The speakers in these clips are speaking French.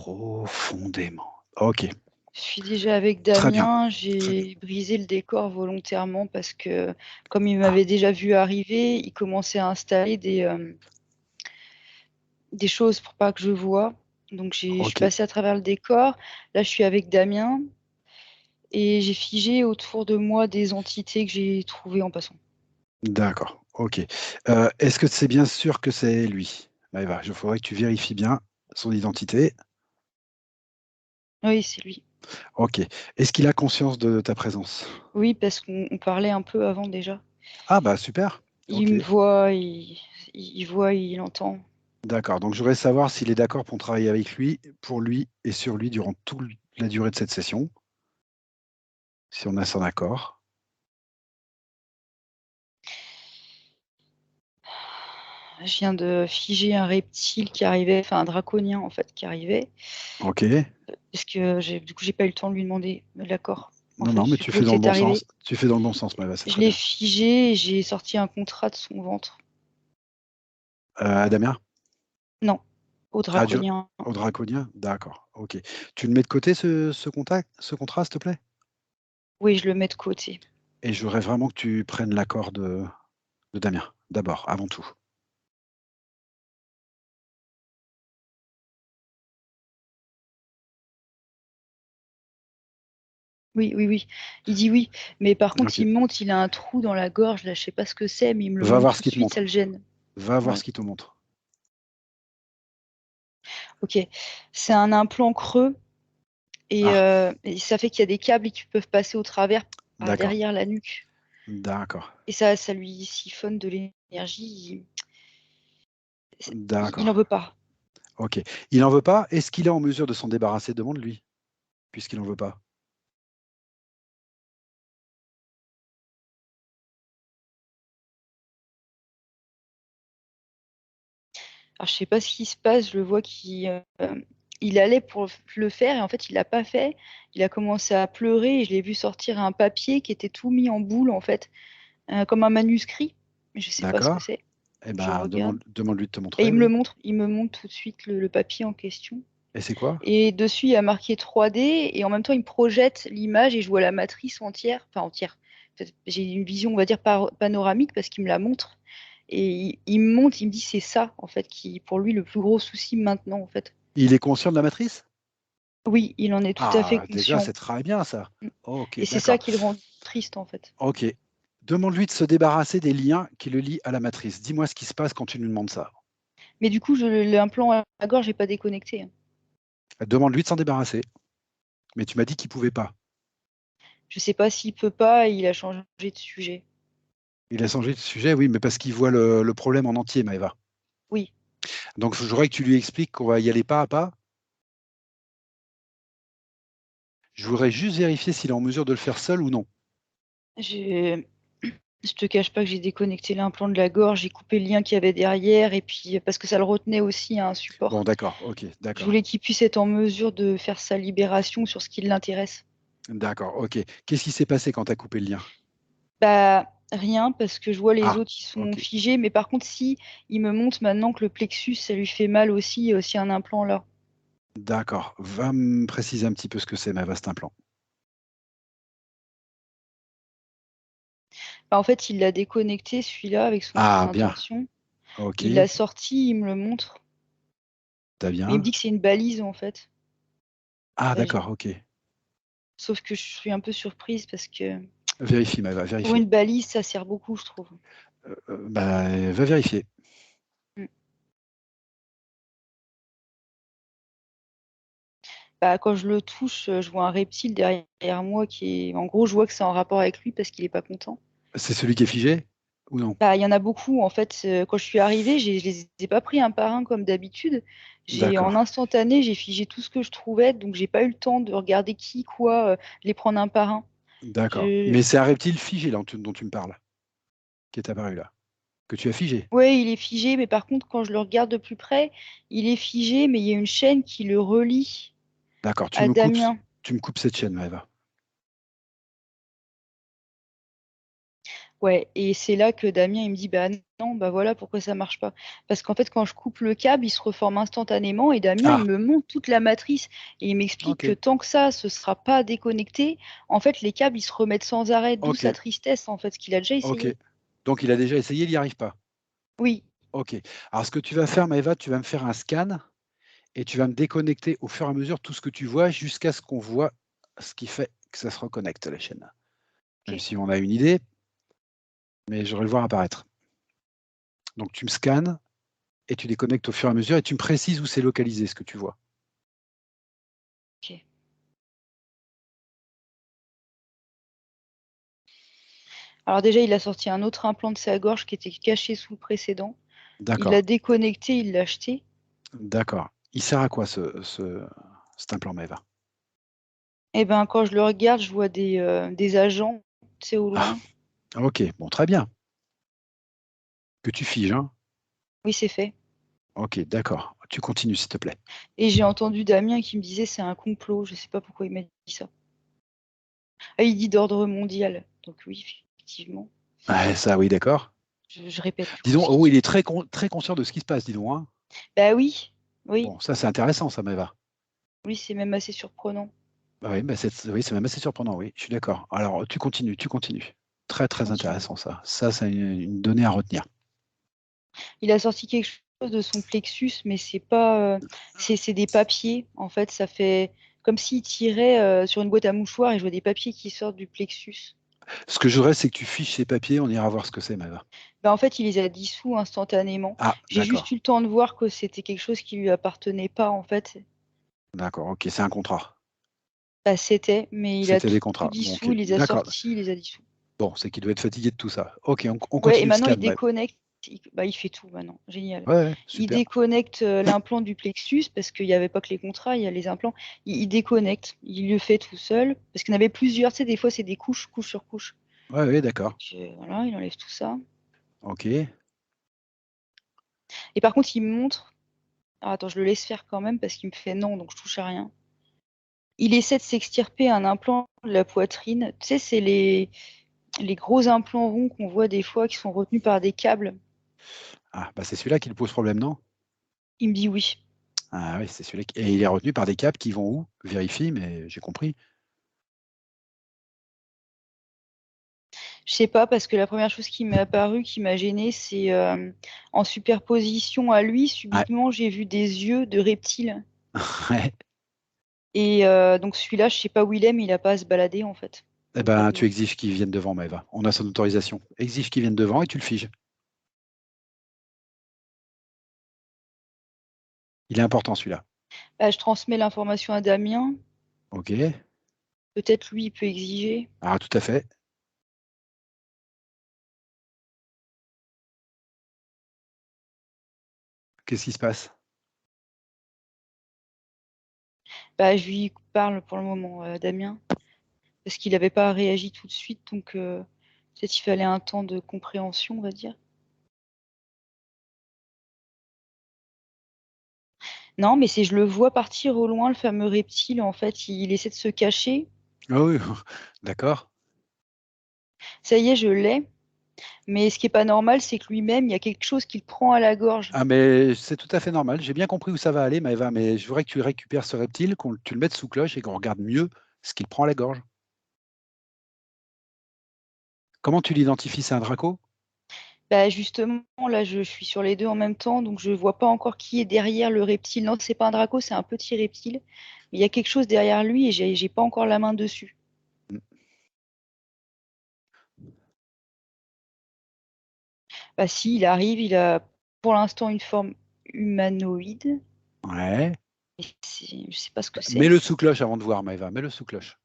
profondément. Ok, Je suis déjà avec très bien. Damien, Très bien. j'ai brisé le décor volontairement parce que, comme il m'avait déjà vu arriver, il commençait à installer des choses pour pas que je vois. Donc je suis Ok, passée à travers le décor. Là, je suis avec Damien et j'ai figé autour de moi des entités que j'ai trouvées en passant. d'accord. Ok. Est-ce que c'est bien sûr que c'est lui? Maëva, il faudrait que tu vérifies bien son identité. Oui, c'est lui. Ok. Est-ce qu'il a conscience de ta présence? Oui, parce qu'on parlait un peu avant déjà. Ah bah super. Il Ok. me voit, il voit, il entend. D'accord. Donc je voudrais savoir s'il est d'accord pour travailler avec lui, pour lui et sur lui durant toute la durée de cette session, si on a son accord. Je viens de figer un reptile qui arrivait, enfin un draconien en fait qui arrivait, Ok. parce que du coup j'ai pas eu le temps de lui demander l'accord. En Non, fait, non, mais vu tu que fais l'autre dans le est bon arrivé, sens. Tu fais dans le bon sens, Maëva, c'est je très l'ai bien. figé et j'ai sorti un contrat de son ventre. Adamien? Non, au Ah, draconien. au draconien? D'accord. Ok. Tu le mets de côté, ce contact, ce contrat, s'il te plaît? Oui, je le mets de côté. Et je voudrais vraiment que tu prennes l'accord de Damien, d'abord, avant tout. Oui, oui, oui. Il dit oui, mais par contre, Ok. il me montre, il a un trou dans la gorge, là, je sais pas ce que c'est, mais il me le Va montre voir tout ce de qu'il te suite, ça montre. le gêne. Va voir Ouais. ce qu'il te montre. Ok. C'est un implant creux Ah, et ça fait qu'il y a des câbles qui peuvent passer au travers par d'accord. derrière la nuque. D'accord. Et ça lui siphonne de l'énergie. Il n'en D'accord. veut pas. Ok. Il n'en veut pas. Est-ce qu'il est en mesure de s'en débarrasser? Demande-lui, puisqu'il n'en veut pas. Alors, je sais pas ce qui se passe. Je le vois il allait pour le faire et en fait, il l'a pas fait. Il a commencé à pleurer et je l'ai vu sortir un papier qui était tout mis en boule, en fait, comme un manuscrit. Mais je sais pas ce que D'accord. c'est. Eh Je ben, regarde. demande-lui de te Et montrer, il me le oui. montre. Il me montre tout de suite le papier en question. Et c'est quoi? Et dessus, il y a marqué 3D et en même temps, il me projette l'image et je vois la matrice entière. Enfin, entière. J'ai une vision, on va dire, panoramique parce qu'il me la montre. Et il me montre, il me dit c'est ça, en fait, qui, pour lui, le plus gros souci maintenant, en fait. Il est conscient de la matrice? Oui, il en est tout à fait Ah, déjà, conscient. c'est très bien, ça. Mm. Ok, Et c'est ça d'accord. qui le rend triste, en fait. Ok. Demande-lui de se débarrasser des liens qui le lient à la matrice. Dis-moi ce qui se passe quand tu lui demandes ça. Mais du coup, l'implant à la gorge n'est pas déconnecté, hein. Demande-lui de s'en débarrasser. Mais tu m'as dit qu'il pouvait pas. Je sais pas s'il peut pas, il a changé de sujet. Il a changé de sujet, oui, mais parce qu'il voit le problème en entier, Maëva. Oui, Donc, je voudrais que tu lui expliques qu'on va y aller pas à pas. Je voudrais juste vérifier s'il est en mesure de le faire seul ou non. je, je te cache pas que j'ai déconnecté l'implant de la gorge, j'ai coupé le lien qu'il y avait derrière, et puis parce que ça le retenait aussi à un Bon, support. d'accord, ok, Je d'accord. voulais qu'il puisse être en mesure de faire sa libération sur ce qui l'intéresse. D'accord, ok. Qu'est-ce qui s'est passé quand tu as coupé le lien? Bah, rien, parce que je vois les Ah, autres, ils sont ok, figés, mais par contre, si il me montre maintenant que le plexus, ça lui fait mal aussi, il y a aussi un implant là. d'accord. Va me préciser un petit peu ce que c'est, Maëva, cet implant. Bah, en fait, il l'a déconnecté, celui-là, avec son Ah, bien, intention. ok, Il l'a sorti, il me le montre. t'as Mais il me bien. dit que c'est une balise, en fait. Ah, Bah, d'accord, ok. sauf que je suis un peu surprise parce que Vérifie, Maëva, pour vérifie. une balise, ça sert beaucoup, je trouve. Bah, va vérifier. Mm. Bah, quand je le touche, je vois un reptile derrière moi qui est. En gros, je vois que c'est en rapport avec lui parce qu'il est pas content. C'est celui qui est figé ou non? Bah, il y en a beaucoup, en fait. Quand je suis arrivée, je les ai pas pris un par un comme d'habitude. En D'accord, instantané, j'ai figé tout ce que je trouvais, donc j'ai pas eu le temps de regarder qui, quoi, les prendre un par un. d'accord. Je... Mais c'est un reptile figé là, dont tu me parles, qui est apparu là, que tu as figé. Ouais, il est figé, mais par contre, quand je le regarde de plus près, il est figé, mais il y a une chaîne qui le relie D'accord, à Damien. tu me coupes cette chaîne, Maëva. Ouais, et c'est là que Damien, il me dit, bah non, bah voilà pourquoi ça marche pas. Parce qu'en fait, quand je coupe le câble, il se reforme instantanément et Damien, il Ah, me montre toute la matrice et il m'explique ok, que tant que ça, ce sera pas déconnecté, en fait, les câbles, ils se remettent sans arrêt, d'où ok, sa tristesse, en fait, ce qu'il a déjà ok. essayé. Donc il a déjà essayé, il n'y arrive pas. Oui, Ok. Alors ce que tu vas faire, Maëva, tu vas me faire un scan et tu vas me déconnecter au fur et à mesure tout ce que tu vois jusqu'à ce qu'on voit ce qui fait que ça se reconnecte à la chaîne. Même ok. si on a une idée, mais j'aurais le voir apparaître. Donc tu me scannes et tu déconnectes au fur et à mesure et tu me précises où c'est localisé ce que tu vois. Ok. Alors déjà, il a sorti un autre implant de sa gorge qui était caché sous le précédent. Il l'a D'accord, déconnecté, il l'a acheté. d'accord. Il sert à quoi cet implant Maëva? Et ben quand je le regarde, je vois des agents, tu sais, au Ah, loin. ok, bon, très bien. Que tu figes, hein? Oui, c'est fait. Ok, d'accord. Tu continues, s'il te plaît. Et j'ai entendu Damien qui me disait c'est un complot. Je sais pas pourquoi il m'a dit ça. Ah, il dit d'ordre mondial. Donc oui, effectivement. Ouais, ça, oui, d'accord. Je répète du Dis coup donc, ce qu'il oh, il dit. est très conscient de ce qui se passe, dis donc, hein. Bah oui, oui, Bon, ça, c'est intéressant, ça, Maëva. oui, c'est même assez surprenant. Bah oui, bah oui, c'est même assez surprenant, oui, je suis d'accord. Alors, tu continues, tu continues. Je Très continue. intéressant, ça. Ça, c'est une donnée à retenir. Il a sorti quelque chose de son plexus, mais c'est pas. C'est des papiers. En fait, ça fait comme s'il tirait sur une boîte à mouchoirs et je vois des papiers qui sortent du plexus. Ce que je voudrais, c'est que tu fiches ces papiers, on ira voir ce que c'est, Maëva. Bah, en fait, il les a dissous instantanément. Ah, J'ai juste eu le temps de voir que c'était quelque chose qui lui appartenait pas, en fait. d'accord, ok, c'est un contrat. Bah, c'était, mais il a C'était des tout contrats. Bon, dissous, ok, il les a d'accord. sortis, il les a dissous. Bon, c'est qu'il doit être fatigué de tout ça. Ok, on Ouais, et continue le maintenant scan, il Maëva. déconnecte. Bah, il fait tout maintenant. Génial. Ouais, Il super. déconnecte l'implant du plexus parce qu'il n'y avait pas que les contrats, il y a les implants. Il déconnecte. Il le fait tout seul parce qu'il y en avait plusieurs. Tu sais, des fois, c'est des couches, couche sur couche. Ouais, d'accord. Donc, voilà, il enlève tout ça. Ok. Et par contre, il me montre. Alors, attends, je le laisse faire quand même parce qu'il me fait non, donc je touche à rien. Il essaie de s'extirper un implant de la poitrine. Tu sais, c'est les gros implants ronds qu'on voit des fois qui sont retenus par des câbles. Ah, bah c'est celui-là qui le pose problème, non? Il me dit oui. Ah oui, c'est celui-là. Et il est retenu par des câbles qui vont où? Vérifie, mais j'ai compris. Je sais pas, parce que la première chose qui m'est apparue, qui m'a gênée, c'est en superposition à lui, Ouais. subitement, j'ai vu des yeux de reptile. Ouais. Et donc celui-là, je sais pas où il est, mais il a pas à se balader en fait. Eh Donc, ben, tu non. exiges qu'ils viennent devant, Maëva. On a son autorisation. Exige qu'ils viennent devant et tu le figes. Il est important, celui-là. Bah, je transmets l'information à Damien. Ok. Peut-être lui, il peut exiger. Ah, tout à fait. Qu'est-ce qui se passe? Bah, je lui parle pour le moment, Damien, parce qu'il n'avait pas réagi tout de suite, donc peut-être il fallait un temps de compréhension, on va dire. Non, mais c'est je le vois partir au loin, le fameux reptile, en fait, il essaie de se cacher. Ah oui, d'accord. Ça y est, je l'ai. Mais ce qui est pas normal, c'est que lui-même, il y a quelque chose qui le prend à la gorge. Ah, mais c'est tout à fait normal. J'ai bien compris où ça va aller, Maëva, mais je voudrais que tu récupères ce reptile, tu le mettes sous cloche et qu'on regarde mieux ce qu'il prend à la gorge. Comment tu l'identifies? C'est un draco? Bah justement, là, je suis sur les deux en même temps, donc je vois pas encore qui est derrière le reptile. Non, c'est pas un draco, c'est un petit reptile. Mais il y a quelque chose derrière lui et j'ai pas encore la main dessus. Mm. Bah si, il arrive, il a pour l'instant une forme humanoïde. Ouais. Et je sais pas ce que c'est. Mets-le sous cloche avant de voir, Maëva. Mets-le sous cloche.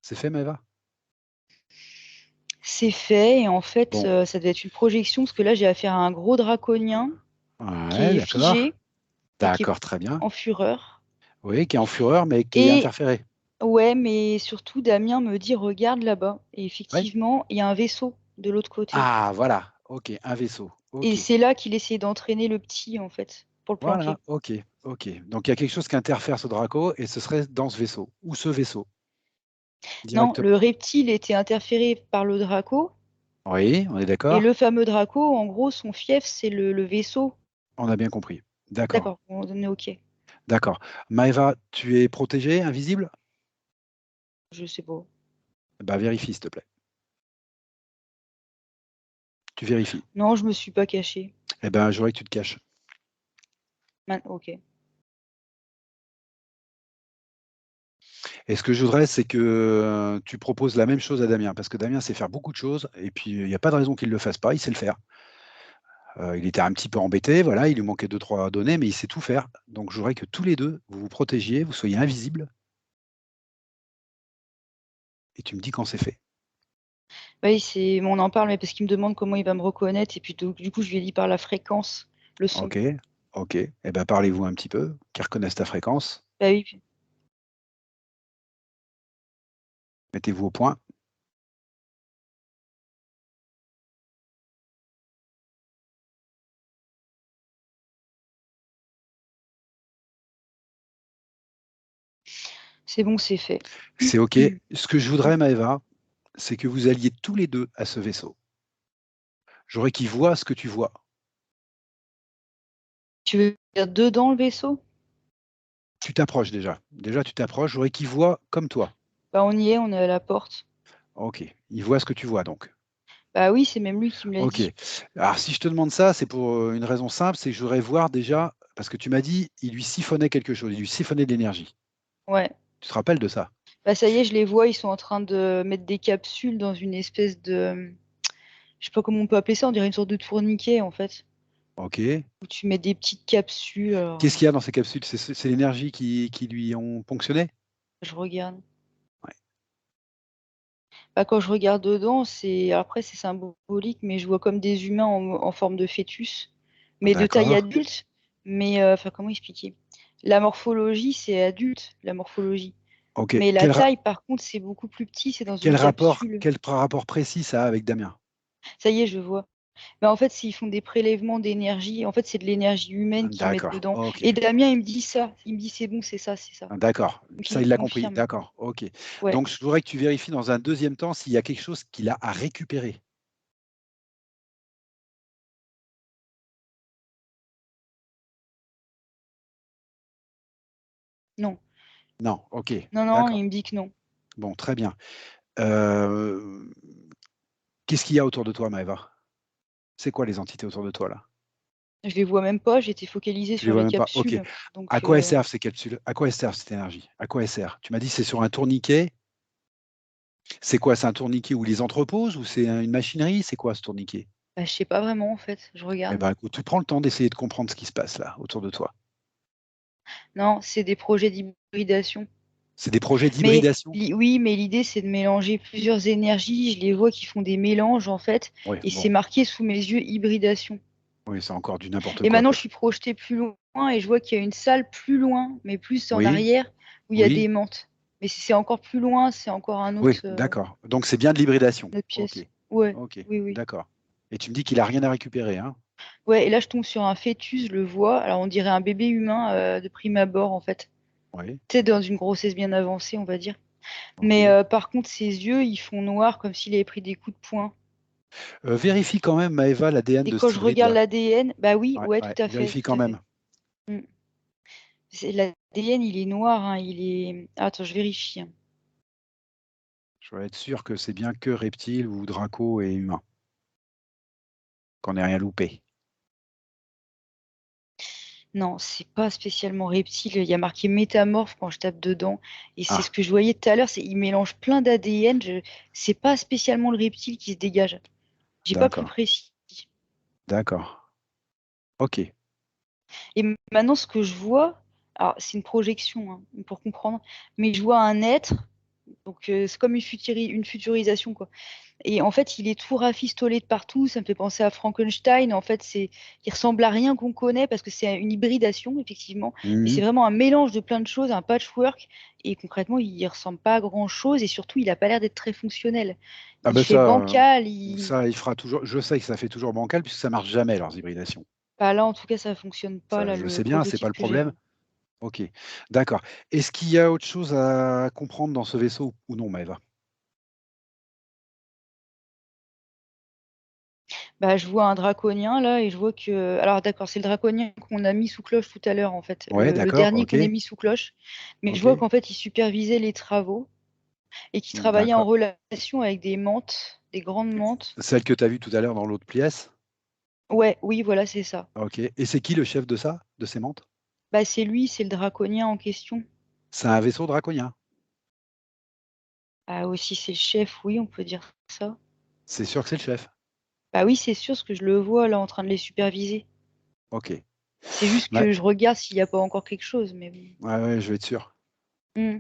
C'est fait, Maëva? C'est fait et en fait, Bon. ça devait être une projection parce que là, j'ai affaire à un gros draconien Ouais, qui est d'accord. figé et qui est D'accord, très bien. en fureur. Oui, qui est en fureur, mais qui est Et interféré. ouais, mais surtout, Damien me dit, regarde là-bas. Et Oui. effectivement, il y a un vaisseau de l'autre côté. Ah, voilà. Ok, un vaisseau. Et Ok. c'est là qu'il essaie d'entraîner le petit, en fait, pour le Voilà, planquer. ok. Ok, donc il y a quelque chose qui interfère ce Draco et ce serait dans ce vaisseau, ou ce vaisseau, Non, directement. le reptile était interféré par le Draco, Oui, on est et d'accord? le fameux Draco, en gros, son fief, c'est le vaisseau. On a bien compris. D'accord, D'accord, on est OK. d'accord. Maëva, tu es protégée, invisible? Je sais pas. Bah vérifie, s'il te plaît. Tu vérifies. Non, je me suis pas cachée. Eh ben, je voudrais que tu te caches. OK. Et ce que je voudrais, c'est que tu proposes la même chose à Damien, parce que Damien sait faire beaucoup de choses, et puis il n'y a pas de raison qu'il ne le fasse pas, il sait le faire. Il était un petit peu embêté, voilà, il lui manquait 2-3 données, mais il sait tout faire. Donc je voudrais que tous les deux, vous vous protégiez, vous soyez invisibles, et tu me dis quand c'est fait. Oui, on en parle, mais parce qu'il me demande comment il va me reconnaître, et puis donc, du coup, je lui ai dit par la fréquence, le son. Ok, ok. Eh ben parlez-vous un petit peu, qu'ils reconnaissent ta fréquence. Bah oui, Mettez-vous au point. c'est bon, c'est fait. C'est ok. Ce que je voudrais, Maëva, c'est que vous alliez tous les deux à ce vaisseau. J'aurais qu'ils voient ce que tu vois. Tu veux dire dedans le vaisseau? Tu t'approches déjà. Déjà, tu t'approches. J'aurais qu'ils voient comme toi. Bah on y est, on est à la porte. Ok. Ils voient ce que tu vois donc. Bah oui, c'est même lui qui me l'a Ok. dit. Alors, si je te demande ça, c'est pour une raison simple, c'est que je voudrais voir déjà, parce que tu m'as dit, il lui siphonnait quelque chose, il lui siphonnait de l'énergie. Ouais. Tu te rappelles de ça? Bah ça y est, je les vois, ils sont en train de mettre des capsules dans une espèce de... Je sais pas comment on peut appeler ça, on dirait une sorte de tourniquet en fait. Ok. Où tu mets des petites capsules. Qu'est-ce qu'il y a dans ces capsules? C'est l'énergie qui lui ont ponctionné? Je regarde. Ouais. Bah, quand je regarde dedans, après c'est symbolique, mais je vois comme des humains en forme de fœtus, mais de taille D'accord. adulte. Mais enfin, comment expliquer? La morphologie, c'est adulte, la morphologie. Ok. Mais la taille, par contre, c'est beaucoup plus petit, c'est dans une capsule. Quel rapport précis ça a avec Damien? Ça y est, je vois. Bah, en fait, s'ils font des prélèvements d'énergie, en fait, c'est de l'énergie humaine qu'ils mettent D'accord. dedans. Ok. Et Damien, il me dit ça. Il me dit c'est bon, c'est ça, c'est ça. D'accord. Donc il Ça, me il l'a compris. confirme. D'accord. Ok. Ouais. Donc, je voudrais que tu vérifies dans un deuxième temps s'il y a quelque chose qu'il a à récupérer. Non. Non. Ok. Non, non, D'accord. il me dit que non. Bon, très bien. Euh, Qu'est-ce qu'il y a autour de toi, Maëva? C'est quoi les entités autour de toi, là? Je les vois même pas, j'étais focalisée Tu les sur vois les même pas? Ok. capsules. À Donc quoi elles servent ces capsules? À quoi elles servent cette énergie? À quoi elles servent? Tu m'as dit c'est sur un tourniquet. C'est quoi? C'est un tourniquet où ils les entreposent ou c'est une machinerie? C'est quoi ce tourniquet? bah, je sais pas vraiment en fait, je Eh regarde. ben, écoute, tu prends le temps d'essayer de comprendre ce qui se passe là, autour de toi. Non, c'est des projets d'hybridation. C'est des projets Mais d'hybridation? oui, mais l'idée c'est de mélanger plusieurs énergies. Je les vois qui font des mélanges en fait, Oui, et c'est bon, marqué sous mes yeux hybridation. oui, c'est encore du n'importe Et quoi, maintenant quoi. je suis projetée plus loin et je vois qu'il y a une salle plus loin, mais plus en Oui, arrière, où il y a oui, des menthes. Mais si c'est encore plus loin, c'est encore oui, d'accord. Donc c'est bien de l'hybridation. une autre Ok, pièce. Ouais, ok, oui, oui. d'accord. Et tu me dis qu'il a rien à récupérer, hein? Ouais, et là je tombe sur un fœtus, je le vois. Alors on dirait un bébé humain de prime abord en fait. Oui, Tu sais, dans une grossesse bien avancée, on va dire. Mais ok. par contre, ses yeux, ils font noir comme s'il avait pris des coups de poing. Vérifie quand même, Maëva, l'ADN Et de quand cet je hybride regarde là. l'ADN, bah oui, Ouais, ouais, tout ouais, à fait, vérifie tout quand à fait. même. Mm. L'ADN, il est noir, hein, il est... Ah, attends, je vérifie, hein. Je veux être sûr que c'est bien que reptile ou draco et humain, qu'on n'ait rien loupé. Non, c'est pas spécialement reptile. Il y a marqué métamorphe quand je tape dedans. Et c'est ce Ah, que je voyais tout à l'heure, c'est il mélange plein d'ADN. C'est pas spécialement le reptile qui se dégage. J'ai pas plus d'accord, précis. d'accord. Ok. Et maintenant, ce que je vois, alors c'est une projection, hein, pour comprendre, mais je vois un être. Donc, c'est comme une futurisation, quoi. Et en fait, il est tout rafistolé de partout. Ça me fait penser à Frankenstein. En fait, il ressemble à rien qu'on connaît parce que c'est une hybridation, effectivement. Mais c'est Mhm. vraiment un mélange de plein de choses, un patchwork. Et concrètement, il ressemble pas à grand-chose. Et surtout, il a pas l'air d'être très fonctionnel. Ah Il ben fait ça, bancal. ça, il fera toujours. Je sais que ça fait toujours bancal puisque ça marche jamais leurs hybridations. Bah, là, en tout cas, ça fonctionne pas, Ça, là, je le sais bien, c'est pas prototype le que j'ai problème. vu. OK, d'accord. Est-ce qu'il y a autre chose à comprendre dans ce vaisseau ou non, Maëva? Bah, je vois un draconien là et je vois que alors d'accord, c'est le draconien qu'on a mis sous cloche tout à l'heure en fait, Ouais, le d'accord, dernier OK, qu'on ait mis sous cloche. Mais je vois OK, qu'en fait, il supervisait les travaux et qu'il travaillait en d'accord. relation avec des mantes, des grandes mantes. Celle que tu as vue tout à l'heure dans l'autre pièce? Ouais, oui, voilà, c'est ça. OK, et c'est qui le chef de ça, de ces mantes? Bah, c'est lui, c'est le draconien en question. C'est un vaisseau draconien? Ah aussi, c'est le chef, oui, on peut dire ça. C'est sûr que c'est le chef? Bah oui, c'est sûr, parce que je le vois là en train de les superviser. OK. C'est juste Ouais, que je regarde s'il y a pas encore quelque chose, mais bon. ouais, ouais, je vais être sûr. Mmh.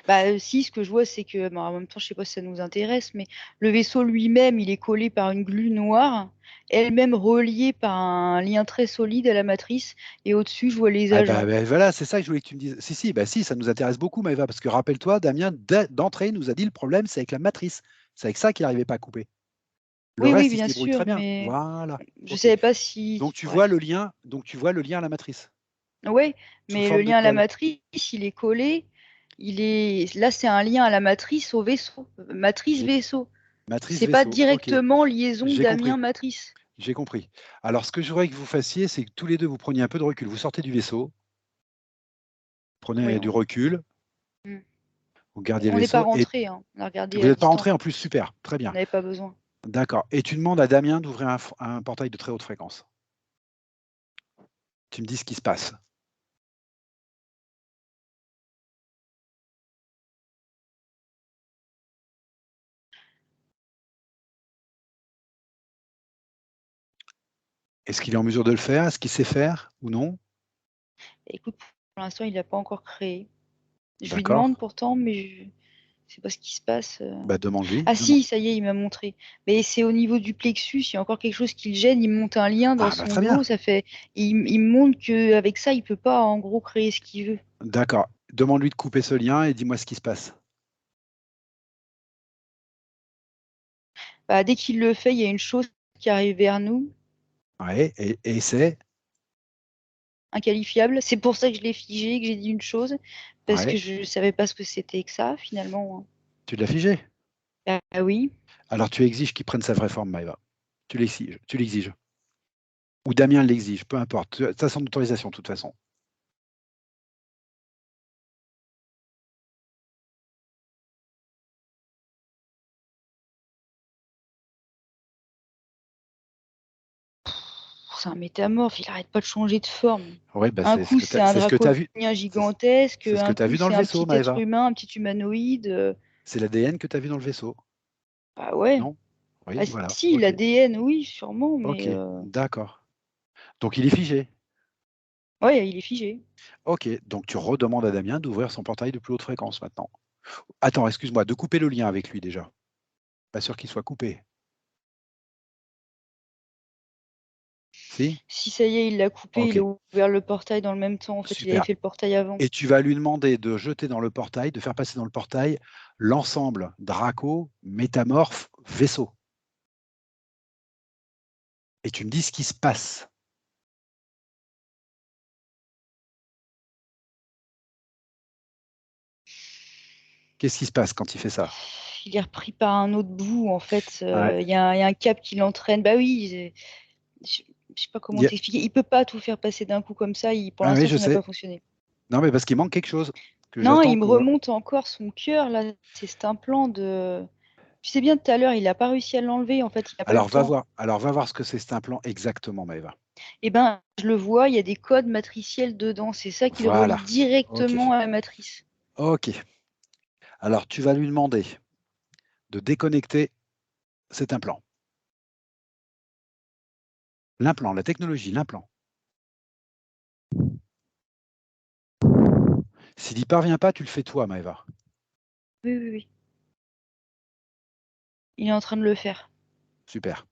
Bah, si, ce que je vois, c'est que bon, en même temps, je sais pas si ça nous intéresse, mais le vaisseau lui-même, il est collé par une glu noire, elle-même reliée par un lien très solide à la matrice et au-dessus, je vois les Ah agents. voilà, c'est ça que je voulais que tu me dises. Si, si, bah si, ça nous intéresse beaucoup, Maëva, parce que rappelle-toi, Damien, d'entrée, nous a dit le problème, c'est avec la matrice. C'est avec ça qu'il n'arrivait pas à couper. Le Oui, oui, reste, il se bien débrouille sûr, très bien. mais Voilà. je OK. savais pas si Donc bref. tu vois le lien à la matrice, Ouais, sous mais le forme de lien à la colle. matrice, il est collé, il est là, c'est un lien à la matrice au vaisseau, J'ai matrice-vaisseau. matrice C'est pas vaisseau. OK, directement liaison j'ai compris. Damien-matrice. J'ai compris. Alors, ce que je voudrais que vous fassiez, c'est que tous les deux, vous preniez un peu de recul. Vous sortez du vaisseau, Oui, prenez du recul, mmh. vous gardiez le On n'est pas vaisseau et rentré, hein, on a regardé vous à n'êtes pas distance. rentré en plus, super, très On bien. n'avait pas besoin. D'accord. Et tu demandes à Damien d'ouvrir un portail de très haute fréquence. Tu me dis ce qui se passe. Est-ce qu'il est en mesure de le faire? Est-ce qu'il sait faire ou non? Écoute, pour l'instant, il l'a pas encore créé. Je lui D'accord. demande pourtant, mais je sais pas ce qui se passe. Bah, demande-lui. Ah si, ça y est, il m'a montré. Mais c'est au niveau du plexus, il y a encore quelque chose qui le gêne, il me monte un lien dans Ah, bah, son très bien. dos, ça fait il me montre qu'avec ça, il peut pas, en gros, créer ce qu'il veut. D'accord. Demande-lui de couper ce lien et dis-moi ce qui se passe. Bah, dès qu'il le fait, il y a une chose qui arrive vers nous, Ouais, et c'est? inqualifiable. C'est pour ça que je l'ai figé, que j'ai dit une chose, parce que Ouais. je savais pas ce que c'était que ça, finalement, hein. Tu l'as figé? Bah oui. Alors tu exiges qu'il prenne sa vraie forme, Maëva. Tu l'exiges. Ou Damien l'exige, peu importe. Tu as son autorisation de toute façon. C'est un métamorphe, il arrête pas de changer de forme. Oui, bah, Un coup, c'est un c'est ce que tu as vu. draconien C'est gigantesque, c'est ce que un tu as coup, vu dans c'est le un vaisseau, petit être Maëva. humain, un petit humanoïde. C'est l'ADN que tu as vu dans le vaisseau, Ah ouais. non? Oui, Ah voilà. si, OK. l'ADN, oui, sûrement, OK. mais D'accord. Donc il est figé. ouais, il est figé. OK. Donc tu redemandes à Damien d'ouvrir son portail de plus haute fréquence maintenant. Attends, excuse-moi, de couper le lien avec lui déjà. Pas sûr qu'il soit coupé. Si? Si ça y est, il l'a coupé, il OK. a ouvert le portail dans le même temps. En fait, il avait Super. fait le portail avant. Et tu vas lui demander de jeter dans le portail, de faire passer dans le portail l'ensemble Draco, métamorphe, vaisseau. Et tu me dis ce qui se passe. Qu'est-ce qui se passe quand il fait ça? Il est repris par un autre bout, en fait. Ouais. Il y a un câble qui l'entraîne. Bah oui, je sais pas Il comment y a t'expliquer. Il peut pas tout faire passer d'un coup comme ça. Pour Ah oui, l'instant, je ça n'a sais. pas fonctionné. Non, mais parce qu'il manque quelque chose que Non, j'attends il me que remonte encore son cœur, là. C'est cet implant de. Tu sais bien, tout à l'heure, il a pas réussi à l'enlever. En fait, il a pas eu le temps. alors va voir ce que c'est cet implant exactement, Maëva. Eh ben, je le vois, il y a des codes matriciels dedans. C'est ça qui le relie Voilà. OK. directement à la matrice. OK. Alors tu vas lui demander de déconnecter cet implant. L'implant, la technologie, l'implant. S'il n'y parvient pas, tu le fais toi, Maëva. Oui, oui, oui. Il est en train de le faire. Super.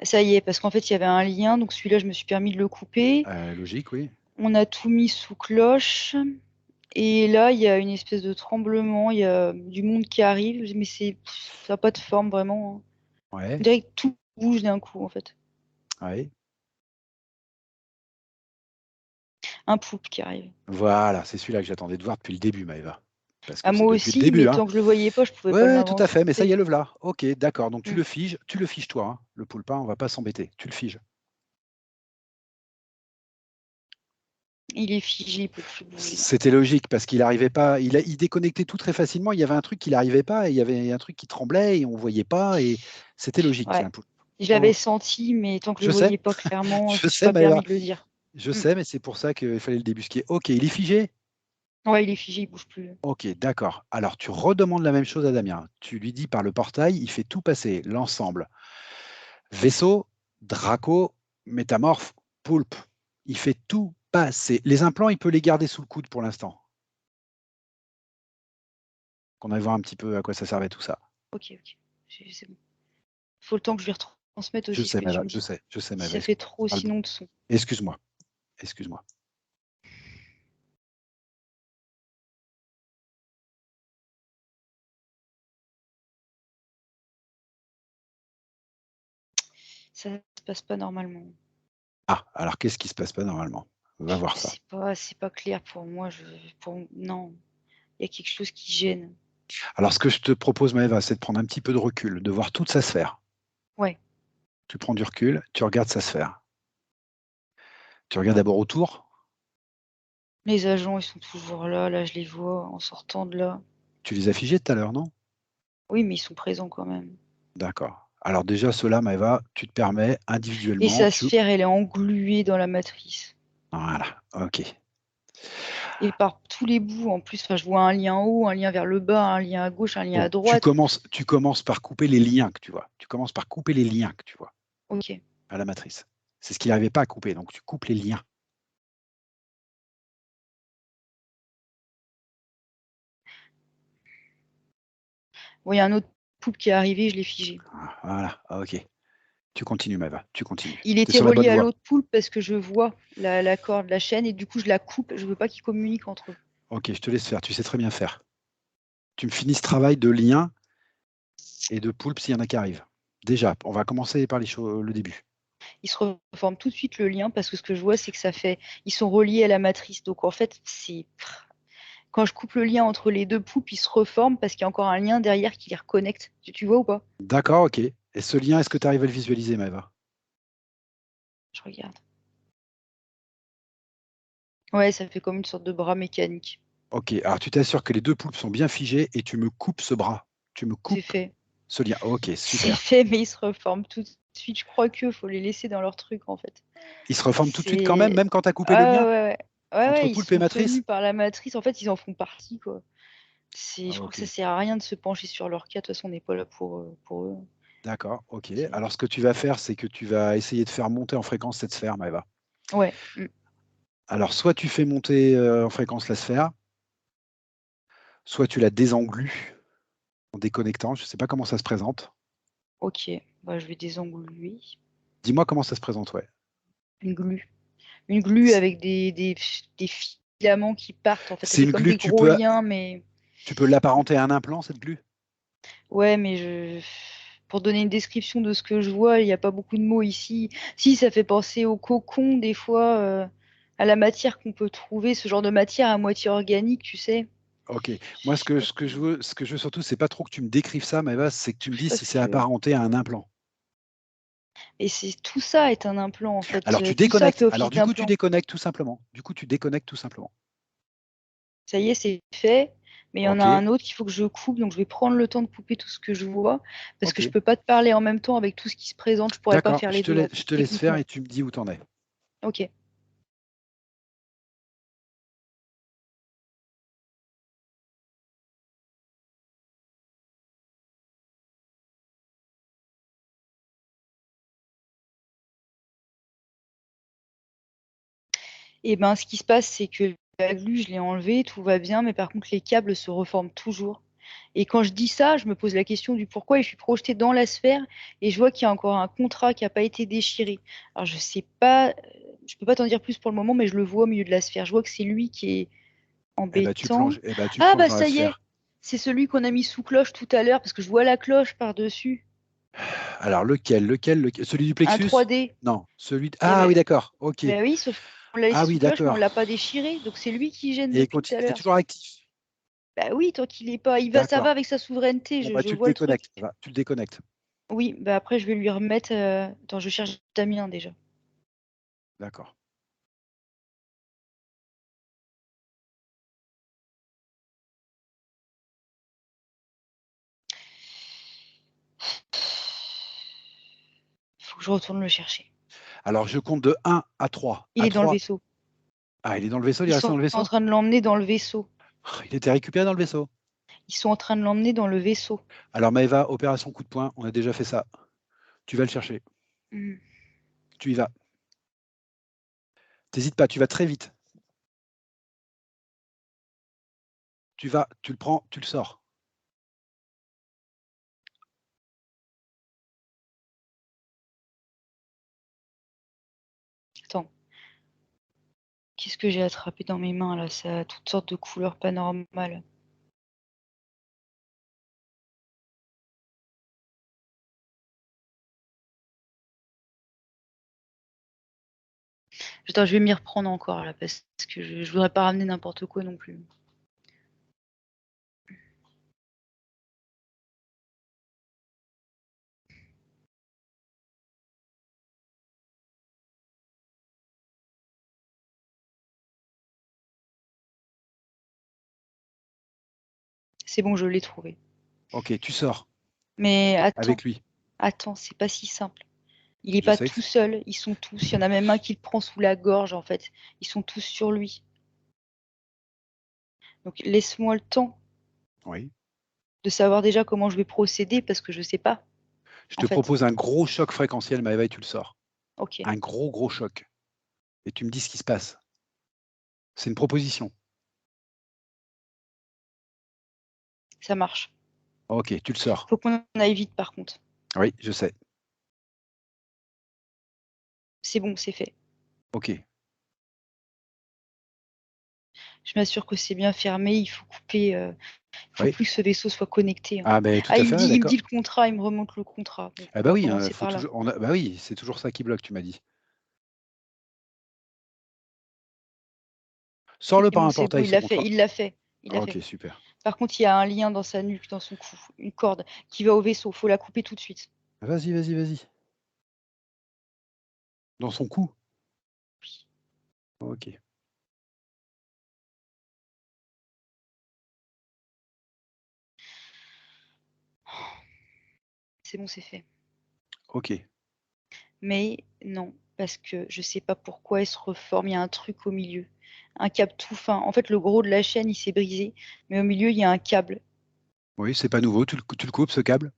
Ça y est, parce qu'en fait, il y avait un lien, donc celui-là, je me suis permis de le couper. Logique, oui. On a tout mis sous cloche. Et là, il y a une espèce de tremblement, il y a du monde qui arrive, mais ça n'a pas de forme vraiment, hein. Ouais, On dirait que tout bouge d'un coup, en fait. ouais. Un poulpe qui arrive. Voilà, c'est celui-là que j'attendais de voir depuis le début, Maëva. Parce que Ah, c'est moi depuis le aussi, début, mais hein. tant que je le voyais pas, je pouvais pas Ouais, tout à l'inventer. fait, mais ça y est, le voilà. OK, d'accord, donc Mmh. tu le figes toi, hein, le poulpe, hein, on va pas s'embêter, tu le figes. Il est figé, il peut plus bouger. C'était logique parce qu'il arrivait pas, il déconnectait tout très facilement, il y avait un truc qu'il arrivait pas et il y avait un truc qui tremblait et on voyait pas et c'était logique qu'il y ait Ouais. un poulpe. Je l'avais OK, senti, mais tant que je je le sais, voyais pas clairement, je je me suis sais pas permis Maëva, de le dire. je Mmh. sais, mais c'est pour ça qu'il fallait le débusquer. OK, il est figé? Ouais, il est figé, il bouge plus. OK, d'accord. Alors tu redemandes la même chose à Damien. Tu lui dis par le portail, il fait tout passer, l'ensemble. Vaisseau, Draco, métamorphe, poulpe. Il fait tout passer. Les implants, il peut les garder sous le coude pour l'instant. Qu'on aille voir un petit peu à quoi ça servait tout ça. OK, OK. C'est bon. Faut le temps que je lui retransmette Je aussi ce sais, que tu Maëva, me je dis. sais, je sais, Si Maëva. ça fait trop sinon de son. Excuse-moi, excuse-moi. Ça se passe pas normalement. Ah, alors qu'est-ce qui se passe pas normalement? Va voir ça. C'est pas clair pour moi, non, il y a quelque chose qui gêne. Alors ce que je te propose, Maëva, c'est de prendre un petit peu de recul, de voir toute sa sphère. Ouais. Tu prends du recul, tu regardes sa sphère. Tu regardes d'abord autour. Les agents, ils sont toujours là, je les vois en sortant de là. Tu les as figés tout à l'heure, non? Oui, mais ils sont présents quand même. D'accord. Alors déjà, ceux-là, Maëva, tu te permets Et individuellement, sa sphère, elle est engluée dans la matrice. voilà, OK. Et par tous les bouts, en plus, enfin, je vois un lien en haut, un lien vers le bas, un lien à gauche, un lien Bon, à droite. tu commences par couper les liens que tu vois. Tu commences par couper les liens que tu vois OK. à la matrice. C'est ce qu'il n'arrivait pas à couper, donc tu coupes les liens. Bon, il y a un autre poulpe qui est arrivé, je l'ai figé. Voilà, OK. Tu continues, Maëva, tu continues. Il Tu es était sur la relié bonne à voie. l'autre poulpe parce que je vois la corde, la chaîne, et du coup, je la coupe. Je veux pas qu'ils communiquent entre eux. OK, je te laisse faire, tu sais très bien faire. Tu me finis ce travail de lien et de poulpe s'il y en a qui arrivent. Déjà, on va commencer par le début. Ils se reforment tout de suite le lien parce que ce que je vois, c'est que ils sont reliés à la matrice. Donc en fait, quand je coupe le lien entre les deux poulpes, ils se reforment parce qu'il y a encore un lien derrière qui les reconnecte. Tu vois ou pas? D'accord, OK. Et ce lien, est-ce que tu arrives à le visualiser, Maëva? Je regarde. Ouais, ça fait comme une sorte de bras mécanique. OK, alors tu t'assures que les 2 poulpes sont bien figés et tu me coupes ce bras. Tu me C'est coupes fait. ce lien. OK, C'est super. fait, mais ils se reforment tout de suite. Je crois qu'il faut les laisser dans leur truc, en fait. Ils se reforment tout de suite quand même, C'est même quand tu as coupé le Ah lien? ouais, ouais. Ouais, Entre ouais, ils poulpe et sont matrice? tenus par la matrice. En fait, ils en font partie, quoi. Ah Je crois que ça OK, sert à rien de se pencher sur leur cas. De toute façon, on n'est pas là pour eux. d'accord, OK. C'est Alors ce que tu vas faire, c'est que tu vas essayer de faire monter en fréquence cette sphère, Maëva. Ouais. Mmh. Alors soit tu fais monter, en fréquence la sphère, soit tu la désenglues en déconnectant, je ne sais pas comment ça se présente. OK. Bah, je vais désengluer. Dis-moi comment ça se présente, ouais. Une glu. Une glu C avec des filaments qui partent. En fait, ça c'est fait une comme glu des que gros liens, mais tu peux l'apparenter à un implant, cette glu? ouais, mais pour donner une description de ce que je vois, il y a pas beaucoup de mots ici. Si, ça fait penser au cocon des fois, à la matière qu'on peut trouver, ce genre de matière à moitié organique, tu sais? OK. Moi, Je sais pas comment ce que je veux surtout, c'est pas trop que tu me décrives ça, Maëva, c'est que tu me je sais dises pas si ce que c'est tu veux. apparenté à un implant. Et c'est tout ça est un implant, en fait, Alors tu tout ça fait déconnectes. office Alors du coup, tu d'implant. déconnectes tout simplement. Du coup, tu déconnectes tout simplement. Ça y est, c'est fait, mais il y en a OK, un autre qu'il faut que je coupe, donc je vais prendre le temps de couper tout ce que je vois, parce que je OK. peux pas te parler en même temps avec tout ce qui se présente, je pourrais pas D'accord, faire les 2 en fait, je te laisse faire techniquement. et tu me dis où tu en es. OK. Et ben, ce qui se passe, c'est que la glu, je l'ai enlevée, tout va bien, mais par contre, les câbles se reforment toujours. Et quand je dis ça, je me pose la question du pourquoi et je suis projetée dans la sphère et je vois qu'il y a encore un contrat qui a pas été déchiré. Alors je sais pas, je peux pas t'en dire plus pour le moment, mais je le vois au milieu de la sphère. Je vois que c'est lui qui est embêtant. Tu Ah plonges bah dans la ça y est, sphère. c'est celui qu'on a mis sous cloche tout à l'heure parce que je vois la cloche par-dessus. Alors, lequel? Celui du Un plexus? 3D. Non, celui... Il y Ah avait- oui, d'accord, ok. Ben oui, sauf qu'on l'a laissé Ah sous oui, cloche, mais on d'accord. l'a pas déchiré. Donc c'est lui qui gêne Et depuis tout à il est l'heure. toujours actif. Bah oui, tant qu'il est pas. Ça D'accord. va avec sa souveraineté, Bon, bah, je tu le vois le truc. déconnectes. Va, tu le déconnectes. Oui, bah après je vais lui remettre. Attends, je cherche Damien déjà. D'accord. Faut que je retourne le chercher. Alors, je compte de 1 à 3. Il À est dans le 3. vaisseau. Ah, il est dans le vaisseau, il Ils est resté dans sont le en vaisseau? train de l'emmener dans le vaisseau. Il était récupéré dans le vaisseau. Ils sont en train de l'emmener dans le vaisseau. Alors, Maëva, opération coup de poing, on a déjà fait ça. Tu vas le chercher. Mhm. Tu y vas. T'hésites pas, tu vas très vite. Tu vas, tu le prends, tu le sors. Attends. Qu'est-ce que j'ai attrapé dans mes mains là? Ça a toutes sortes de couleurs pas normales. Attends, je vais m'y reprendre encore là parce que je voudrais pas ramener n'importe quoi non plus. C'est bon, je l'ai trouvé. Ok, tu sors Mais avec lui. attends, c'est pas si simple. Il est Je pas sais que tout seul, ils sont tous. Il y en a même un qui le prend sous la gorge en fait. Ils sont tous sur lui. Donc laisse-moi le temps oui. de savoir déjà comment je vais procéder parce que je sais pas Je en te fait. propose un gros choc fréquentiel, Maëva, et tu le sors. Ok, Un gros choc. Et tu me dis ce qui se passe. C'est une proposition. ça marche. Ok, tu le sors. Faut qu'on aille vite par contre. Oui, je sais. C'est bon, c'est fait. Ok. Je m'assure que c'est bien fermé. Il faut couper. Il faut Oui. plus que ce vaisseau soit connecté en Ah, fait. ben tout Ah, à fait, il me d'accord. dit le contrat, il me remonte le contrat. Donc Ah on bah va oui, commencer faut par là. toujours. Bah oui, c'est toujours ça qui bloque, tu m'as dit. C'est Sors-le par bon, un c'est bon, portail, il ce l'a fait, contrat. il l'a fait, il l'a Ok, fait. super. Par contre, il y a un lien dans sa nuque, dans son cou, une corde qui va au vaisseau. Faut la couper tout de suite. Vas-y. Dans son cou. Oui. Ok. C'est bon, c'est fait. Ok. Mais non, parce que je sais pas pourquoi il se reforme. Il y a un truc au milieu, un câble tout fin. En fait, le gros de la chaîne, il s'est brisé, mais au milieu, il y a un câble. Oui, c'est pas nouveau. Tu le coupes, ce câble.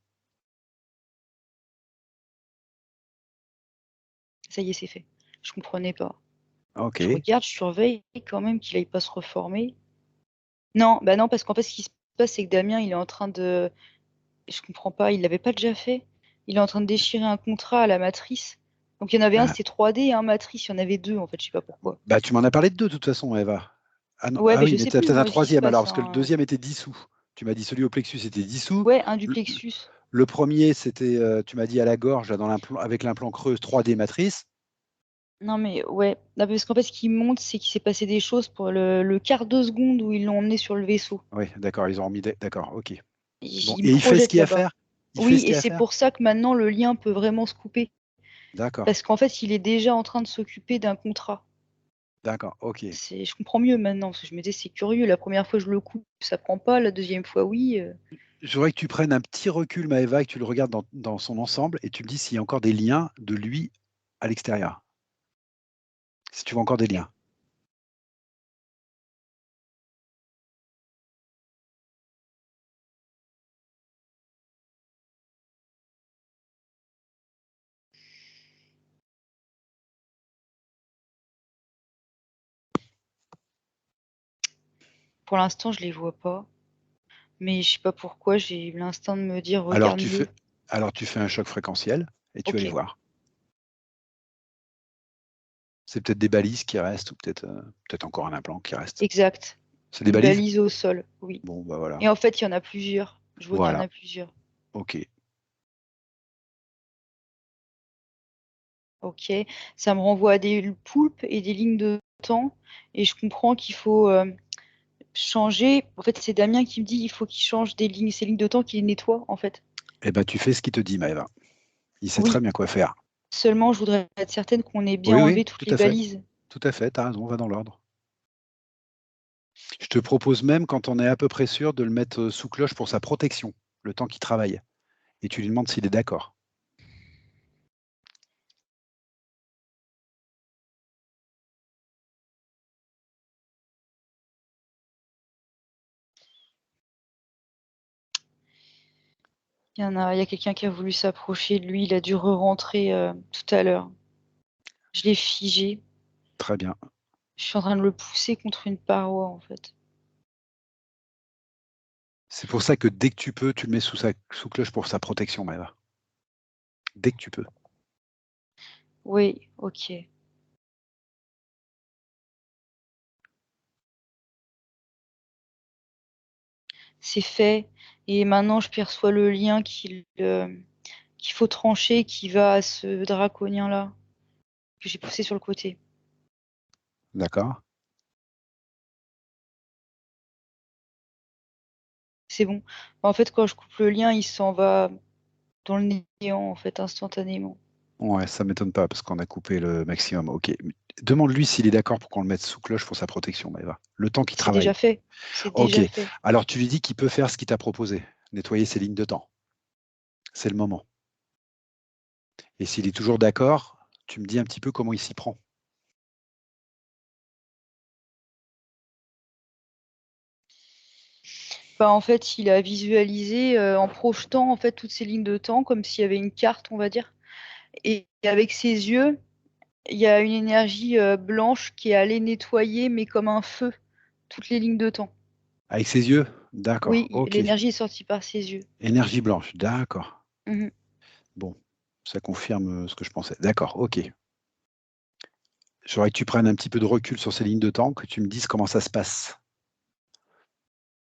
Ça y est, c'est fait. Je comprenais pas. Ok. Je regarde, je surveille quand même qu'il aille pas se reformer. Non, bah non, parce qu'en fait, ce qui se passe, c'est que Damien, il est en train de. Je comprends pas, il l'avait pas déjà fait. Il est en train de déchirer un contrat à la matrice. Donc il y en avait un, Ah, c'était 3D et un matrice. Il y en avait deux, en fait, je sais pas pourquoi. bah, tu m'en as parlé de deux, de toute façon, Eva. Ah, non, Ouais, ah mais oui, je mais sais tu as plus, peut-être un moi, ce qui se troisième alors, passe. parce que le Hein. deuxième était dissous. Tu m'as dit celui au plexus était dissous. Ouais, un Le, duplexus. le premier, c'était, tu m'as dit à la gorge, là, dans l'implant, avec l'implant creux 3D matrice. Non, mais ouais. Non, parce qu'en fait, ce qui monte, c'est qu'il s'est passé des choses pour le quart de seconde où ils l'ont emmené sur le vaisseau. Oui, d'accord, ils ont remis. D'accord, ok. Bon, Il me et il fait ce projette qu'il y a à là-bas. faire? Il fait Oui, ce qu'il et y a à c'est faire? pour ça que maintenant, le lien peut vraiment se couper. D'accord, Parce qu'en fait, il est déjà en train de s'occuper d'un contrat. d'accord, ok. Je comprends mieux maintenant, parce que je me disais, c'est curieux, la première fois je le coupe, ça prend pas, la deuxième fois oui. Je voudrais que tu prennes un petit recul, Maëva, et que tu le regardes dans son ensemble et tu me dis s'il y a encore des liens de lui à l'extérieur. Si tu vois encore des liens. Pour l'instant, je les vois pas, mais je sais pas pourquoi, j'ai eu l'instinct de me dire, Alors regarde tu fais, mieux. alors tu fais un choc fréquentiel et tu vas les Ok, voir. C'est peut-être des balises qui restent ou peut-être encore un implant qui reste. exact. C'est des Une balises? balise au sol, oui. Bon, bah voilà. Et en fait, il y en a plusieurs. Je vois qu'il y en Voilà. a plusieurs. Ok. OK. Ça me renvoie à des poulpes et des lignes de temps et je comprends qu'il faut, changer. En fait, c'est Damien qui me dit: «Il faut qu'il change ces lignes de temps, qu'il nettoie», en fait. Eh ben, tu fais ce qu'il te dit, Maëva. Il sait très Oui, bien quoi faire. seulement je voudrais être certaine qu'on ait bien Oui, oui, enlevé toutes tout les à fait. balises. Tout à fait, tu as raison, on va dans l'ordre. Je te propose même, quand on est à peu près sûr, de le mettre, sous cloche pour sa protection, le temps qu'il travaille et tu lui demandes s'il est d'accord. Il y a quelqu'un qui a voulu s'approcher de lui, il a dû re-rentrer, tout à l'heure. Je l'ai figé. Très bien. Je suis en train de le pousser contre une paroi, en fait. C'est pour ça que dès que tu peux, tu le mets sous cloche pour sa protection, Maëva. Dès que tu peux. Oui, OK. C'est fait et maintenant je perçois le lien qu'il faut trancher, qui va à ce draconien-là, que j'ai poussé sur le côté. D'accord? C'est bon. En fait, quand je coupe le lien, il s'en va dans le néant, en fait, instantanément. Ouais, ça m'étonne pas parce qu'on a coupé le maximum. OK. Demande-lui s'il est d'accord pour qu'on le mette sous cloche pour sa protection, Maëva. Le temps qu'il C'est déjà travaille. fait. C'est OK. déjà fait. Alors tu lui dis qu'il peut faire ce qu'il t'a proposé, nettoyer ses lignes de temps. C'est le moment. Et s'il est toujours d'accord, tu me dis un petit peu comment il s'y prend. Bah, en fait, il a visualisé, en projetant, en fait, toutes ces lignes de temps comme s'il y avait une carte, on va dire et avec ses yeux, il y a une énergie, blanche qui est allée nettoyer, mais comme un feu, toutes les lignes de temps. Avec ses yeux? D'accord, Oui, OK. l'énergie est sortie par ses yeux. Énergie blanche, d'accord. Mmh. Bon, ça confirme, ce que je pensais. D'accord, OK. J'aurais que tu prennes un petit peu de recul sur ces lignes de temps, que tu me dises comment ça se passe,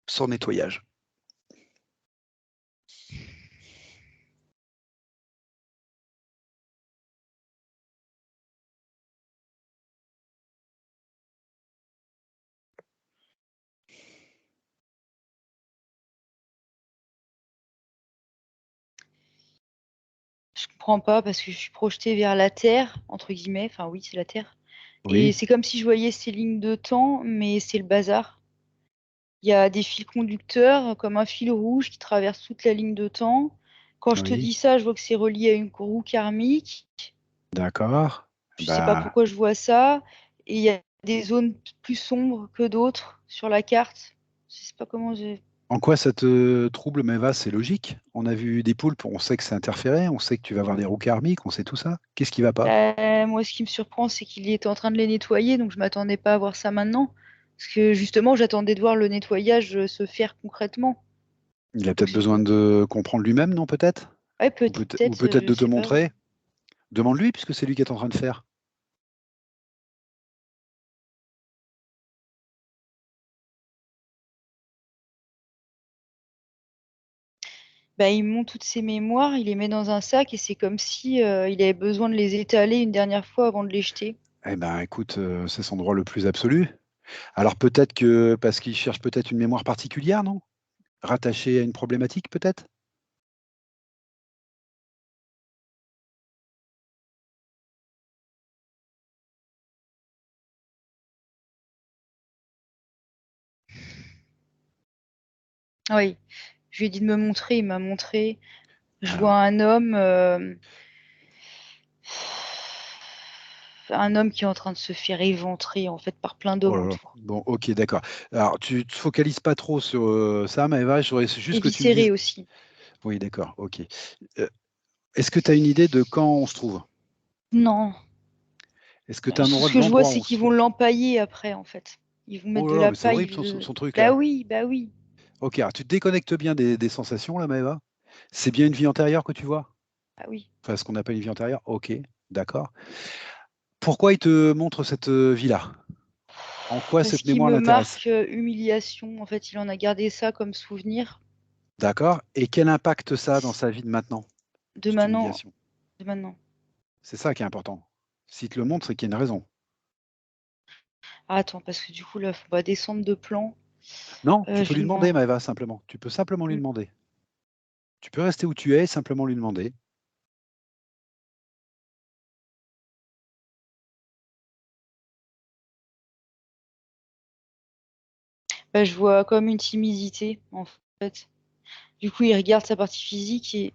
sans nettoyage. Je comprends pas parce que je suis projetée vers «la terre» entre guillemets, enfin oui, c'est la terre et Oui, c'est comme si je voyais ces lignes de temps, mais c'est le bazar. Il y a des fils conducteurs, comme un fil rouge qui traverse toute la ligne de temps. Quand je te oui, dis ça, je vois que c'est relié à une roue karmique. d'accord. Je sais pas Bah, pourquoi je vois ça et il y a des zones plus sombres que d'autres sur la carte. Je sais pas comment j'ai en quoi ça te trouble, Maëva? C'est logique. On a vu des poulpes, on sait que c'est interféré, on sait que tu vas avoir des roues karmiques, on sait tout ça. Qu'est-ce qui va pas? moi, ce qui me surprend, c'est qu'il était en train de les nettoyer, donc je m'attendais pas à voir ça maintenant. Parce que justement, j'attendais de voir le nettoyage, se faire concrètement. Il a Donc peut-être c'est besoin de comprendre lui-même, non, peut-être? ouais, Ou peut-être, peut-être je de te sais pas. montrer? Demande-lui puisque c'est lui qui est en train de faire. Bah, il monte toutes ses mémoires, il les met dans un sac et c'est comme si, il avait besoin de les étaler une dernière fois avant de les jeter. Eh ben, écoute, c'est son droit le plus absolu. Alors peut-être que parce qu'il cherche peut-être une mémoire particulière, non? Rattachée à une problématique peut-être? Oui, je lui ai dit de me montrer, il m'a montré. Je vois Alors, un homme qui est en train de se faire éventrer, en fait, par plein oh d'hommes là là. autour. Bon, OK, d'accord. Alors tu te focalises pas trop sur, ça Maëva, je voudrais juste que tu me dises Éviscéré aussi. oui d'accord, OK. Heu, est-ce que tu as une idée de quand on se trouve? Non, Est-ce que tu as un tout endroit ce de que je vois, l'endroit où c'est on se qu'ils vont trouve? l'empailler après, en fait. Ils vont mettre Oh de là là, la mais c'est paille, horrible son truc bah là. oui, bah oui. OK, alors tu te déconnectes bien des sensations là Maëva? C'est bien une vie antérieure que tu vois? Bah oui. Enfin ce qu'on appelle une vie antérieure? OK, d'accord. Pourquoi il te montre cette, vie-là? En quoi Parce cette qu'il mémoire me l'intéresse? marque, humiliation. En fait, il en a gardé ça comme souvenir D'accord et quel impact ça a dans sa vie de maintenant, de cette maintenant humiliation? de maintenant. C'est ça qui est important. S'il te le montre, c'est qu'il y a une raison. Ah, attends, parce que du coup, là, faut pas descendre de plan. Non, tu peux Je lui vais demander, demander. Maëva, simplement. Tu peux simplement lui demander. Tu peux rester où tu es et simplement lui demander. Bah, je vois comme une timidité, en fait. Du coup, il regarde sa partie physique et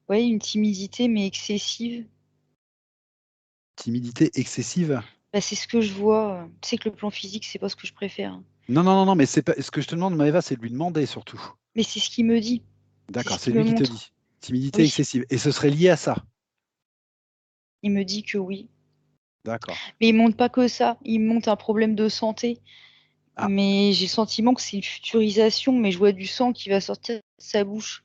ouais, une timidité, mais excessive. Timidité excessive? Bah, c'est ce que je vois. Tu sais que le plan physique, c'est pas ce que je préfère, hein. Non, non, non, non, mais c'est pas ce que je te demande, Maëva, c'est de lui demander surtout. Mais c'est ce qu'il me dit. C'est D'accord, ce c'est qu'il me lui qui te montre. dit. Timidité Oui, excessive. Et ce serait lié à ça. il me dit que oui. D'accord. Mais il montre pas que ça. Il montre un problème de santé. Ah, Mais j'ai le sentiment que c'est une futurisation, mais je vois du sang qui va sortir de sa bouche.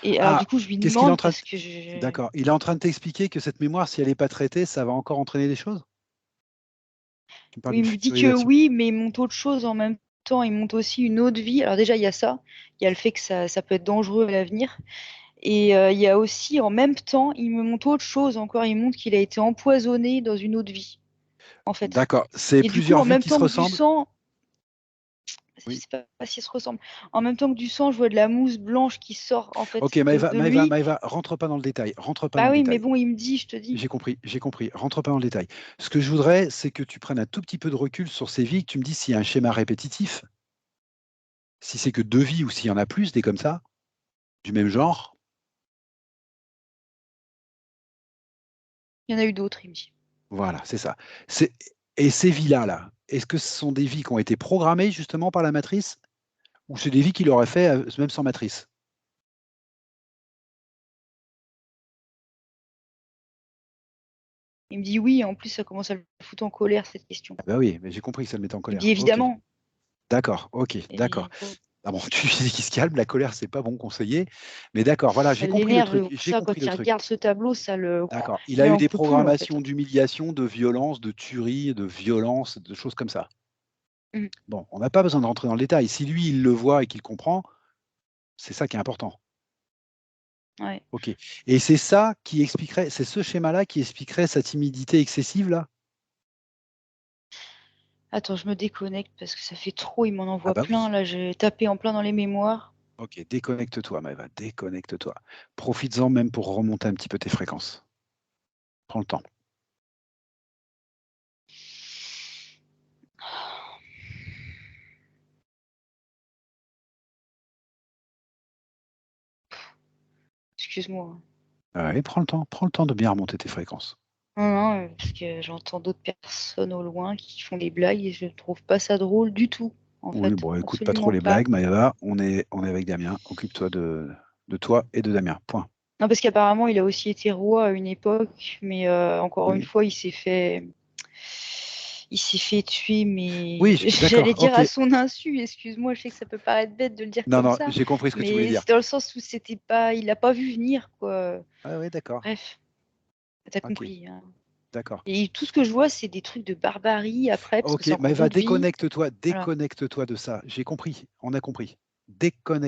Et alors, ah, du coup, je lui qu'est-ce qu'il est en demande train de... parce que je. D'accord. Il est en train de t'expliquer que cette mémoire, si elle n'est pas traitée, ça va encore entraîner des choses? Tu me parles Oui, d'une il me dit que futurisation. oui, mais il monte autre chose en même temps. Il monte aussi une autre vie. Alors déjà, il y a ça. Il y a le fait que ça peut être dangereux à l'avenir. Et il y a aussi, en même temps, il me montre autre chose encore. Il montre qu'il a été empoisonné dans une autre vie, en fait. D'accord. C'est Et du coup, plusieurs en vies même qui se temps que du ressemblent? sang, je Oui. sais pas si se ressemble. En même temps que du sang, je vois de la mousse blanche qui sort, en Ok, fait, Maëva, de Maëva, lui. Maëva, rentre pas dans le détail. Rentre pas dans Bah le oui, mais détail. bon, il me dit, je te dis. J'ai compris, j'ai compris. Rentre pas dans le détail. Ce que je voudrais, c'est que tu prennes un tout petit peu de recul sur ces vies, que tu me dises s'il y a un schéma répétitif, si c'est que deux vies ou s'il y en a plus, des comme ça, du même genre. Il y en a eu d'autres, il me dit. Voilà, c'est ça. C'est- Et ces vies-là, là, est-ce que ce sont des vies qui ont été programmées justement par la matrice ou c'est des vies qu'il aurait fait même sans matrice? Il me dit oui, et en plus, ça commence à le foutre en colère, cette question. Ah bah oui, mais j'ai compris que ça le mettait en Il me dit colère. Ok, évidemment. d'accord, ok, d'accord. Et bon, Ah bon, tu dis qu'il se calme, la colère, c'est pas bon conseiller, mais d'accord, voilà, ça j'ai compris le truc, l'énerve. j'ai Ça, compris quand le il truc. regarde ce tableau, D'accord. Il a il eu en des peut plus, en fait. programmations d'humiliation, de violence, de tuerie, de violence, de choses comme ça. Mm. Bon, on n'a pas besoin de rentrer dans le détail. Si lui, il le voit et qu'il comprend, c'est ça qui est important. Ouais. OK. Et c'est ça qui expliquerait, c'est ce schéma-là qui expliquerait sa timidité excessive, là? Attends, je me déconnecte parce que ça fait trop, il m'en Ah envoie bah plein. oui. Là, j'ai tapé en plein dans les mémoires. OK, déconnecte-toi, Maëva, déconnecte-toi. Profites-en même pour remonter un petit peu tes fréquences. Prends le temps. Excuse-moi. Et prends le temps de bien remonter tes fréquences. Non, non, parce que j'entends d'autres personnes au loin qui font des blagues et je ne trouve pas ça drôle du tout, en Oui, fait. bon, écoute pas trop Absolument les pas. blagues, Maëva, on est avec Damien. Occupe-toi de toi et de Damien. Point. Non, parce qu'apparemment, il a aussi été roi à une époque, mais encore une Oui. fois, il s'est fait tuer, mais Oui, j'allais d'accord, dire ok. à son insu, excuse-moi, je sais que ça peut paraître bête de le dire Non, comme non, ça, j'ai compris ce que tu voulais mais dire. c'est dans le sens où c'était pas, il l'a pas vu venir, quoi. Ah oui, d'accord. Bref, t'as Ok, compris, hein. d'accord. Et tout ce que je vois, c'est des trucs de barbarie après, parce que Ok, c'est encore Maëva, d'autres vies. déconnecte-toi, Voilà. déconnecte-toi de ça. J'ai compris, on a compris.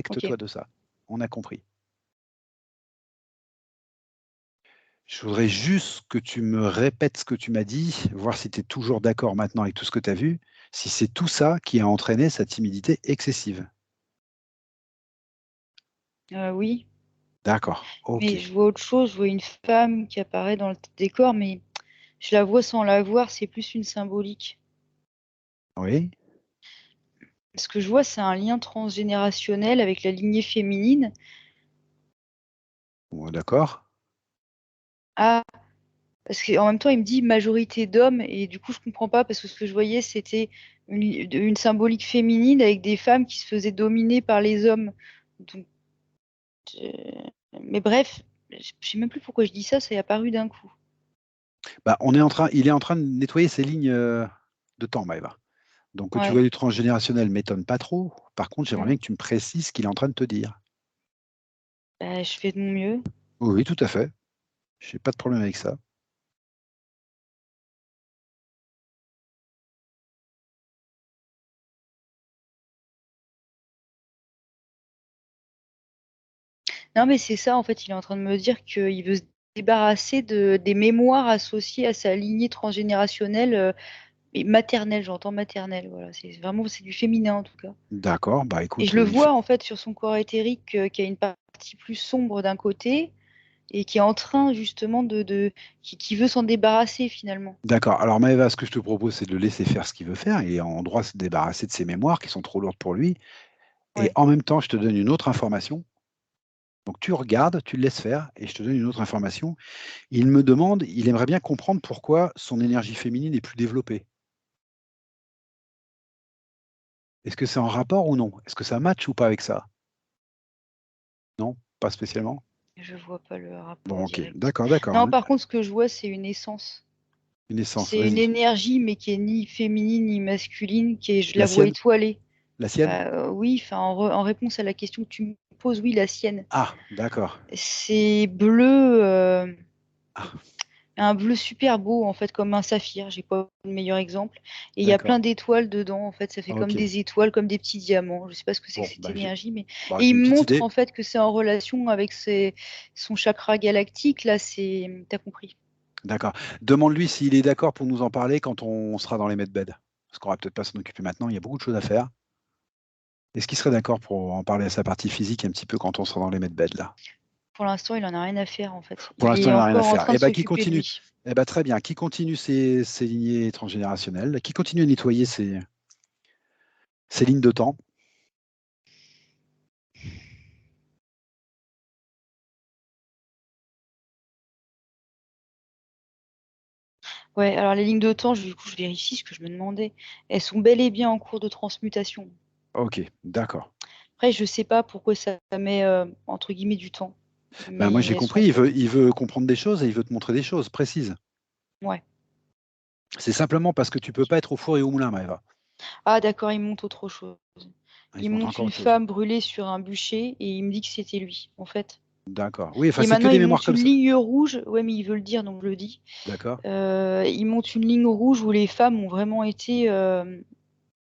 Ok. Déconnecte-toi de ça. On a compris. Je voudrais juste que tu me répètes ce que tu m'as dit, voir si tu es toujours d'accord maintenant avec tout ce que tu as vu, si c'est tout ça qui a entraîné sa timidité excessive. Oui, D'accord, mais ok. je vois autre chose. Je vois une femme qui apparaît dans le décor, mais je la vois sans la voir. C'est plus une symbolique. Oui, Ce que je vois, c'est un lien transgénérationnel avec la lignée féminine. bon, d'accord. Ah, parce qu'en même temps, il me dit majorité d'hommes, et du coup, je comprends pas parce que ce que je voyais, c'était une symbolique féminine avec des femmes qui se faisaient dominer par les hommes. Donc, mais bref, je sais même plus pourquoi je dis ça. Ça est apparu d'un coup. Bah, il est en train de nettoyer ses lignes de temps, Maëva. Donc, que tu vois Ouais. du transgénérationnel m'étonne pas trop. Par contre, j'aimerais Mm. bien que tu me précises ce qu'il est en train de te dire. Bah, je fais de mon mieux. Oui, oui, tout à fait. J'ai pas de problème avec ça. Non, mais c'est ça, en fait, il est en train de me dire qu'il veut se débarrasser des mémoires associées à sa lignée transgénérationnelle et maternelle, j'entends maternelle, voilà. C'est du féminin, en tout cas. D'accord, bah Et écoute, je le vois, en fait, sur son corps éthérique, qu'il y a une partie plus sombre d'un côté et qui est en train, justement, qui veut s'en débarrasser, finalement. d'accord. Alors Maëva, ce que je te propose, c'est de le laisser faire ce qu'il veut faire. Il est en droit de se débarrasser de ses mémoires qui sont trop lourdes pour lui. Et Ouais. en même temps, je te donne une autre information. Donc tu regardes, tu le laisses faire, et je te donne une autre information. Il aimerait bien comprendre pourquoi son énergie féminine est plus développée. Est-ce que c'est en rapport ou non? Est-ce que ça match ou pas avec ça? Non? Pas spécialement? Je vois pas le rapport Bon, ok. direct. D'accord, d'accord. Non, par contre, ce que je vois, c'est une essence. Une essence, C'est une vas-y. énergie, mais qui est ni féminine ni masculine, je La la vois sienne? étoilée. La sienne? Oui, enfin, en réponse à la question que tu me poses, oui, la sienne. Ah, d'accord. C'est bleu, Ah, un bleu super beau, en fait, comme un saphir. J'ai pas le meilleur exemple. Et il y a plein d'accord. d'étoiles dedans, en fait. Ça fait comme Ok. des étoiles, comme des petits diamants. Je sais pas ce que c'est que Bon, cette bah, énergie, mais. bah, Et j'ai il une me petite montre, idée. en fait, que c'est en relation avec son chakra galactique. Là, c'est. T'as compris. D'accord. Demande-lui s'il est d'accord pour nous en parler quand on sera dans les medbeds. Parce qu'on va peut-être pas s'en occuper maintenant, il y a beaucoup de choses à faire. Est-ce qu'il serait d'accord pour en parler à sa partie physique un petit peu quand on sera dans les medbeds là? Pour l'instant, il en a rien à faire, en fait. Pour Il l'instant, est il n'a rien à encore en faire. train Eh de ben, qui s'occuper de continue. lui. Eh ben, très bien. Qui continue ses lignées transgénérationnelles, qui continue à nettoyer ses lignes de temps. Ouais, alors les lignes de temps, du coup, je vérifie ce que je me demandais. Elles sont bel et bien en cours de transmutation. Ok, d'accord. Après, je sais pas pourquoi ça met entre guillemets du temps, Ben, moi, mais j'ai elles sont en compris, cours. il veut comprendre des choses et il veut te montrer des choses précises. Ouais. C'est simplement parce que tu peux pas être au four et au moulin, Maëva. Ah, d'accord, il monte autre chose. Il Il te montre monte encore une autre chose. femme brûlée sur un bûcher et il me dit que c'était lui, en fait. D'accord. Oui, enfin, Et c'est que maintenant, des il mémoires monte comme une ça. ligne rouge. Ouais, mais il veut le dire, donc je le dis. D'accord. Il monte une ligne rouge où les femmes ont vraiment été.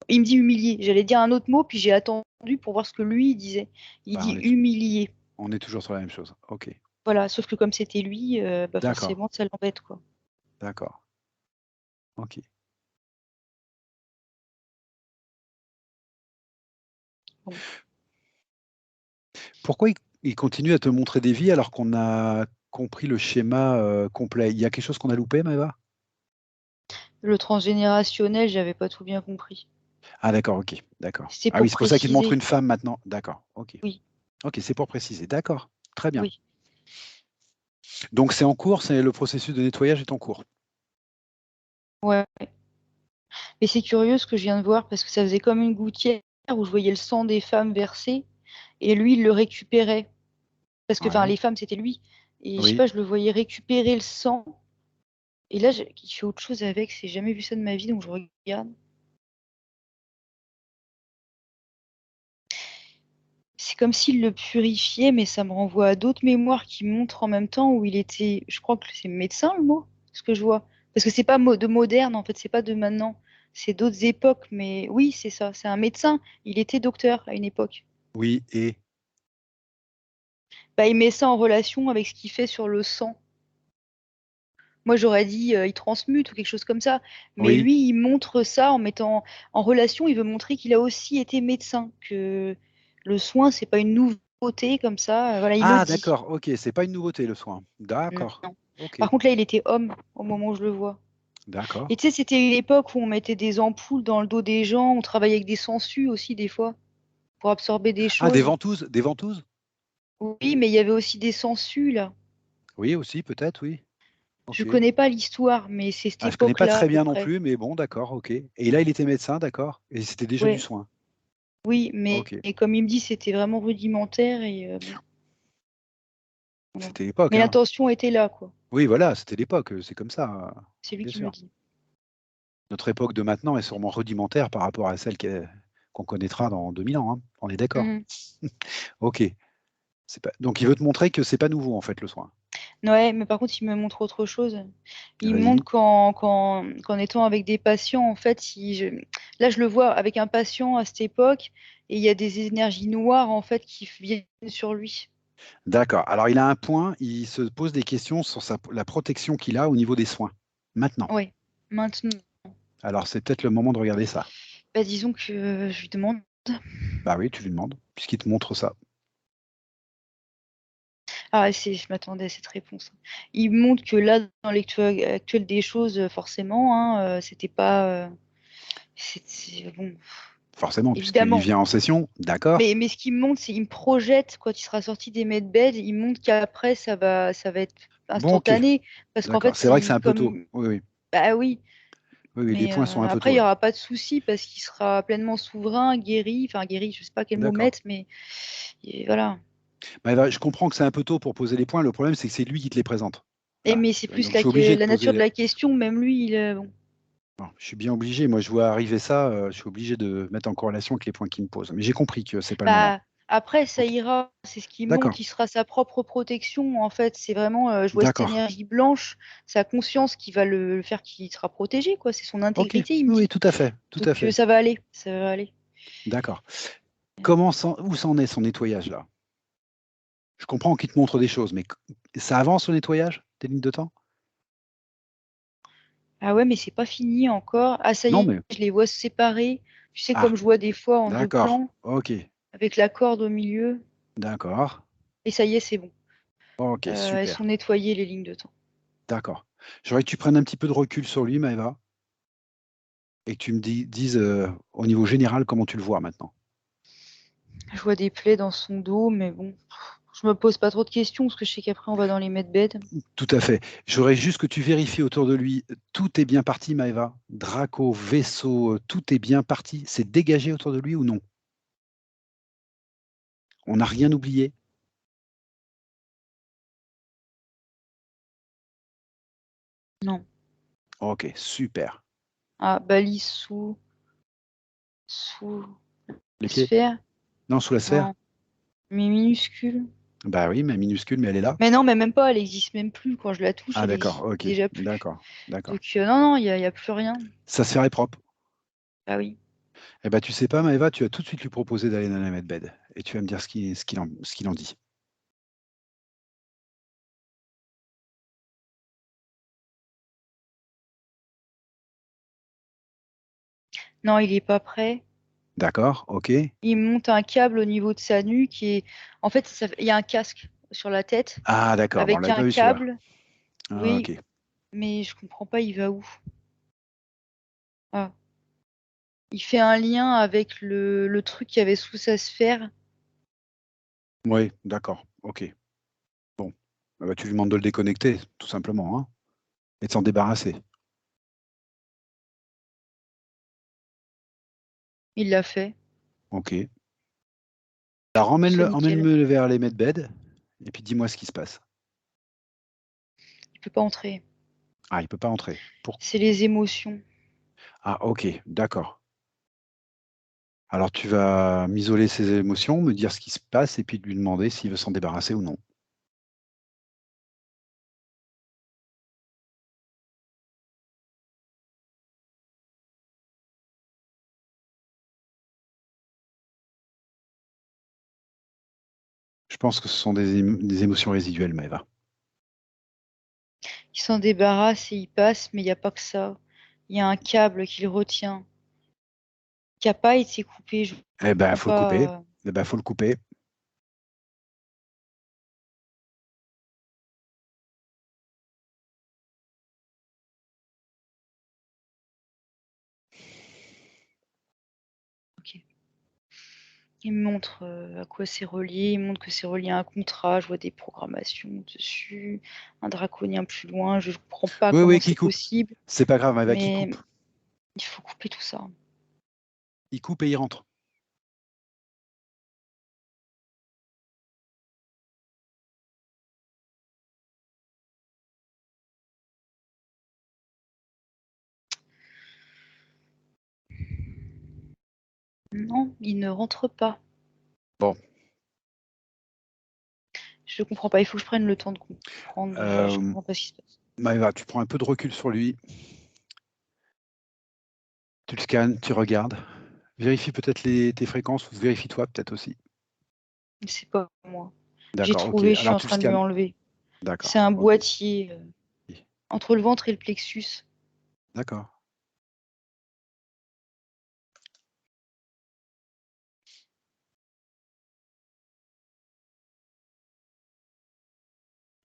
Il me dit humiliées. J'allais dire un autre mot, puis j'ai attendu pour voir ce que lui il disait. Il Bah, dit humilié. on est toujours sur la même chose. Ok. Voilà, sauf que comme c'était lui, bah D'accord. forcément, ça l'embête, quoi. D'accord. Ok. Bon. Pourquoi il continue à te montrer des vies alors qu'on a compris le schéma complet? Il y a quelque chose qu'on a loupé, Maëva? Le transgénérationnel, j'avais pas tout bien compris. Ah d'accord, ok, d'accord. C'était Ah oui, pour c'est pour ça qu'il te montre préciser. une femme maintenant. D'accord, ok. Oui, Ok, c'est pour préciser. D'accord, très bien. oui. Donc c'est en cours, c'est le processus de nettoyage est en cours. Ouais. Mais c'est curieux ce que je viens de voir parce que ça faisait comme une gouttière où je voyais le sang des femmes versé et lui, il le récupérait. Parce que, enfin, Ouais. les femmes, c'était lui. Et je sais Oui. pas, je le voyais récupérer le sang. Et là, il fait autre chose avec. J'ai jamais vu ça de ma vie, donc je regarde. C'est comme s'il le purifiait, mais ça me renvoie à d'autres mémoires qui montrent en même temps où il était. Je crois que c'est médecin le mot, ce que je vois. Parce que c'est pas de moderne, en fait, c'est pas de maintenant. C'est d'autres époques, mais oui, c'est ça. C'est un médecin. Il était docteur à une époque. Oui, et Bah, il met ça en relation avec ce qu'il fait sur le sang. Moi, j'aurais dit il transmute ou quelque chose comme ça. Mais oui. lui, il montre ça en mettant en relation. Il veut montrer qu'il a aussi été médecin, que le soin, c'est pas une nouveauté comme ça. Voilà, il le Ah dit. d'accord, ok, c'est pas une nouveauté le soin. Non. D'accord, ok, Par contre, là, il était homme au moment où je le vois. d'accord. Et tu sais, c'était une époque où on mettait des ampoules dans le dos des gens. On travaillait avec des sangsues aussi, des fois, pour absorber des Ah, des choses. ventouses, des ventouses? Oui, mais il y avait aussi des sangsues, là. Oui, aussi, peut-être, oui. Je Ok. connais pas l'histoire, mais c'est cette Ah, je connais pas époque-là, à très peu bien non près. plus, mais bon, d'accord, ok. Et là, il était médecin, d'accord. Et c'était déjà du Ouais. soin. Oui, mais Ok. et comme il me dit, c'était vraiment rudimentaire et bon, voilà. C'était l'époque, Mais hein. l'intention était là, quoi. Oui, voilà, c'était l'époque, c'est comme ça, C'est lui bien qui me le sûr. dit. Notre époque de maintenant est sûrement rudimentaire par rapport à celle qu'on connaîtra dans 2000 ans, hein. On est d'accord. Mhm. Ok. C'est pas... Donc il veut te montrer que c'est pas nouveau en fait le soin. Ouais, mais par contre, il me montre autre chose. Il me Vas-y. montre qu'en étant avec des patients, en fait, là, je le vois avec un patient à cette époque, et il y a des énergies noires, en fait, qui viennent sur lui. D'accord. Alors, il a un point, il se pose des questions sur la protection qu'il a au niveau des soins. Maintenant. Ouais, maintenant. Alors, c'est peut-être le moment de regarder ça. Bah, disons que je lui demande. Bah oui, tu lui demandes, puisqu'il te montre ça. Ah, je m'attendais à cette réponse. Il montre que là, dans l'état actuel des choses, forcément, hein, c'était pas. Bon, Forcément, puisqu'il évidemment. vient en session, d'accord. Mais ce qu'il me montre, c'est il me projette quand il sera sorti des medbeds, il montre qu'après, ça va être Bon, ok, instantané. Parce qu'en d'accord. fait, C'est vrai que c'est c'est un peu tôt. comme. Oui, oui. Bah oui. Oui, oui, les Mais points sont un peu après, il tôt, n'y là. aura pas de souci parce qu'il sera pleinement souverain, guéri. Enfin, guéri, je sais pas quel mot D'accord. mettre, mais voilà. Bah, je comprends que c'est un peu tôt pour poser les points. Le problème, c'est que c'est lui qui te les présente. Là. Mais c'est plus Donc, je suis obligé de la nature de poser. la question, même lui, bon. Bon, je suis bien obligé. Moi, je vois arriver ça. Je suis obligé de mettre en corrélation avec les points qu'il me pose. Mais j'ai compris que c'est pas le moment. Bah, après, ça Ok. ira. C'est ce qui D'accord. monte. Il sera sa propre protection. En fait, c'est vraiment, je vois cette D'accord. énergie blanche, sa conscience qui va le faire qu'il sera protégé, quoi. C'est son Ok. intégrité, il me Oui, oui, dit. tout à fait. Tout à Donc, fait. ça va aller. Ça va aller. D'accord. Euh, Où s'en est son nettoyage, là? Je comprends qu'il te montre des choses, mais ça avance le nettoyage, tes lignes de temps? Ah ouais, mais c'est pas fini encore. Ah, ça y Non, est, mais. je les vois séparés. Tu sais, Ah, comme je vois des fois en deux d'accord. plans, Ok. avec la corde au milieu. D'accord. Et ça y est, c'est bon. Ok, Elles super. sont nettoyées, les lignes de temps. D'accord. J'aurais que tu prennes un petit peu de recul sur lui, Maëva, et que tu me dises au niveau général comment tu le vois maintenant. Je vois des plaies dans son dos, mais bon, je me pose pas trop de questions parce que je sais qu'après on va dans les medbeds. Tout à fait. J'aurais juste que tu vérifies autour de lui. Tout est bien parti, Maëva. Draco, vaisseau, tout est bien parti. C'est dégagé autour de lui ou non? On n'a rien oublié? Non. Ok, super. Ah, balise sous Les la pieds? sphère. Non, sous la sphère? Non, mais minuscule. Bah oui, mais minuscule, mais elle est là. Mais non, mais même pas, elle existe même plus. Quand je la touche, Ah elle d'accord, existe ok, déjà plus. d'accord, d'accord. Donc non, non, y a plus rien. Sa sphère est propre. Ah oui. Eh ben tu sais pas, Maëva, tu vas tout de suite lui proposer d'aller dans la medbed et tu vas me dire ce qu'il en dit. Non, il est pas prêt. D'accord, ok. Il monte un câble au niveau de sa nuque et en fait, il y a un casque sur la tête Ah d'accord, bon, on avec l'avait un pas vu celui-là. câble. Ah, Oui, ok. mais je comprends pas, il va où? Ah. Il fait un lien avec le truc qu'il y avait sous sa sphère. Oui, d'accord, ok. Bon. Ah bah, tu lui demandes de le déconnecter, tout simplement, hein, et de s'en débarrasser. Il l'a fait. Ok. Alors C'est emmène-le nickel. emmène-le vers les medbed et puis dis-moi ce qui se passe. Il peut pas entrer. Ah, il peut pas entrer. C'est les émotions. Ah, ok, d'accord. Alors tu vas m'isoler ses émotions, me dire ce qui se passe et puis lui demander s'il veut s'en débarrasser ou non. Je pense que ce sont des émotions résiduelles, Maëva. Il s'en débarrasse et il passe, mais il n'y a pas que ça. Il y a un câble qui le retient, qui n'a pas été coupé. Je Eh ben, comprends faut le couper. pas. Eh ben, faut le couper. Ok. Il me montre à quoi c'est relié. Il montre que c'est relié à un contrat. Je vois des programmations dessus. Un draconien plus loin. Je ne comprends pas Oui, comment oui, qui c'est coupe. possible, C'est pas grave, Maëva, qui mais coupe. il faut couper tout ça. Il coupe et il rentre. Non, il ne rentre pas. Bon. Je ne comprends pas. Il faut que je prenne le temps de comprendre. Je Euh, comprends pas ce qui se passe. Maëva, tu prends un peu de recul sur lui. Tu le scannes, tu regardes. Vérifie peut-être tes fréquences ou vérifie-toi peut-être aussi. C'est pas moi. J'ai D'accord, OK. trouvé, je suis Alors en tu le train de lui scannes. enlever. C'est D'accord, un OK. boîtier entre le ventre et le plexus. D'accord.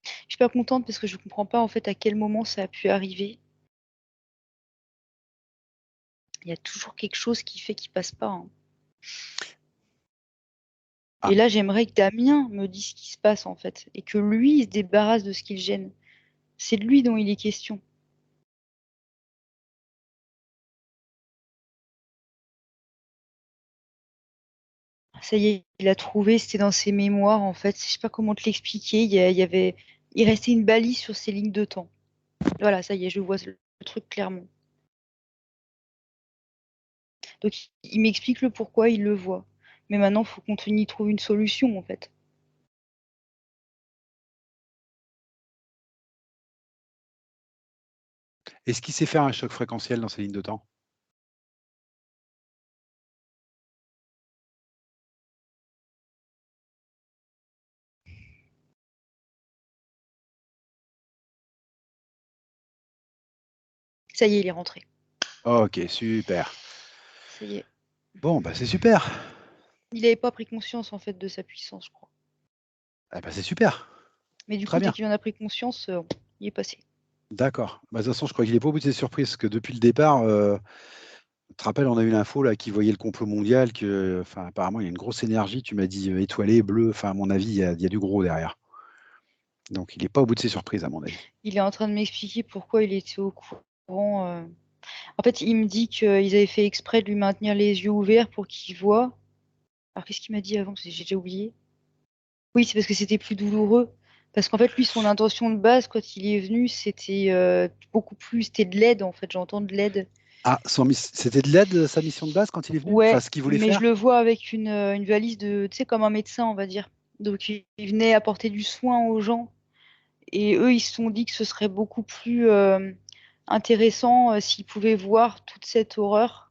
Je suis pas contente parce que je comprends pas en fait à quel moment ça a pu arriver. Il y a toujours quelque chose qui fait qu'il passe pas, hein. Ah. Et là, j'aimerais que Damien me dise ce qui se passe en fait et que lui, il se débarrasse de ce qui le gêne. C'est de lui dont il est question. Ça y est, il a trouvé, c'était dans ses mémoires en fait. Je sais pas comment te l'expliquer. Il restait une balise sur ses lignes de temps. Voilà, ça y est, je vois le truc clairement. Donc il m'explique le pourquoi, il le voit. Mais maintenant, il faut qu'on y trouve une solution en fait. Est-ce qu'il sait faire un choc fréquentiel dans ses lignes de temps? Ça y est, il est rentré. OK, super. Ça y est. Bon, bah, c'est super. Il n'avait pas pris conscience en fait de sa puissance, je crois. Ah bah, c'est super. Mais du Très coup, dès bien. qu'il en a pris conscience, il est passé. D'accord. Bah, de toute façon, je crois qu'il est pas au bout de ses surprises, parce que depuis le départ, tu te rappelles, on a eu l'info là qui voyait le complot mondial, que enfin, apparemment, il y a une grosse énergie, tu m'as dit, étoilée, bleue, enfin, à mon avis, il y a du gros derrière. Donc il est pas au bout de ses surprises, à mon avis. Il est en train de m'expliquer pourquoi il était au courant. En fait, il me dit qu'ils avaient fait exprès de lui maintenir les yeux ouverts pour qu'il voie. Alors, qu'est-ce qu'il m'a dit avant? J'ai déjà oublié. Oui, c'est parce que c'était plus douloureux. Parce qu'en fait, lui, son intention de base, quand il est venu, c'était beaucoup plus. C'était de l'aide, en fait. J'entends de l'aide. Ah, c'était de l'aide, sa mission de base, quand il est venu? Enfin, Ouais, ce qu'il voulait mais je faire? le vois avec une valise de, tu sais, comme un médecin, on va dire. Donc, il venait apporter du soin aux gens. Et eux, ils se sont dit que ce serait beaucoup plus intéressant s'ils pouvaient voir toute cette horreur.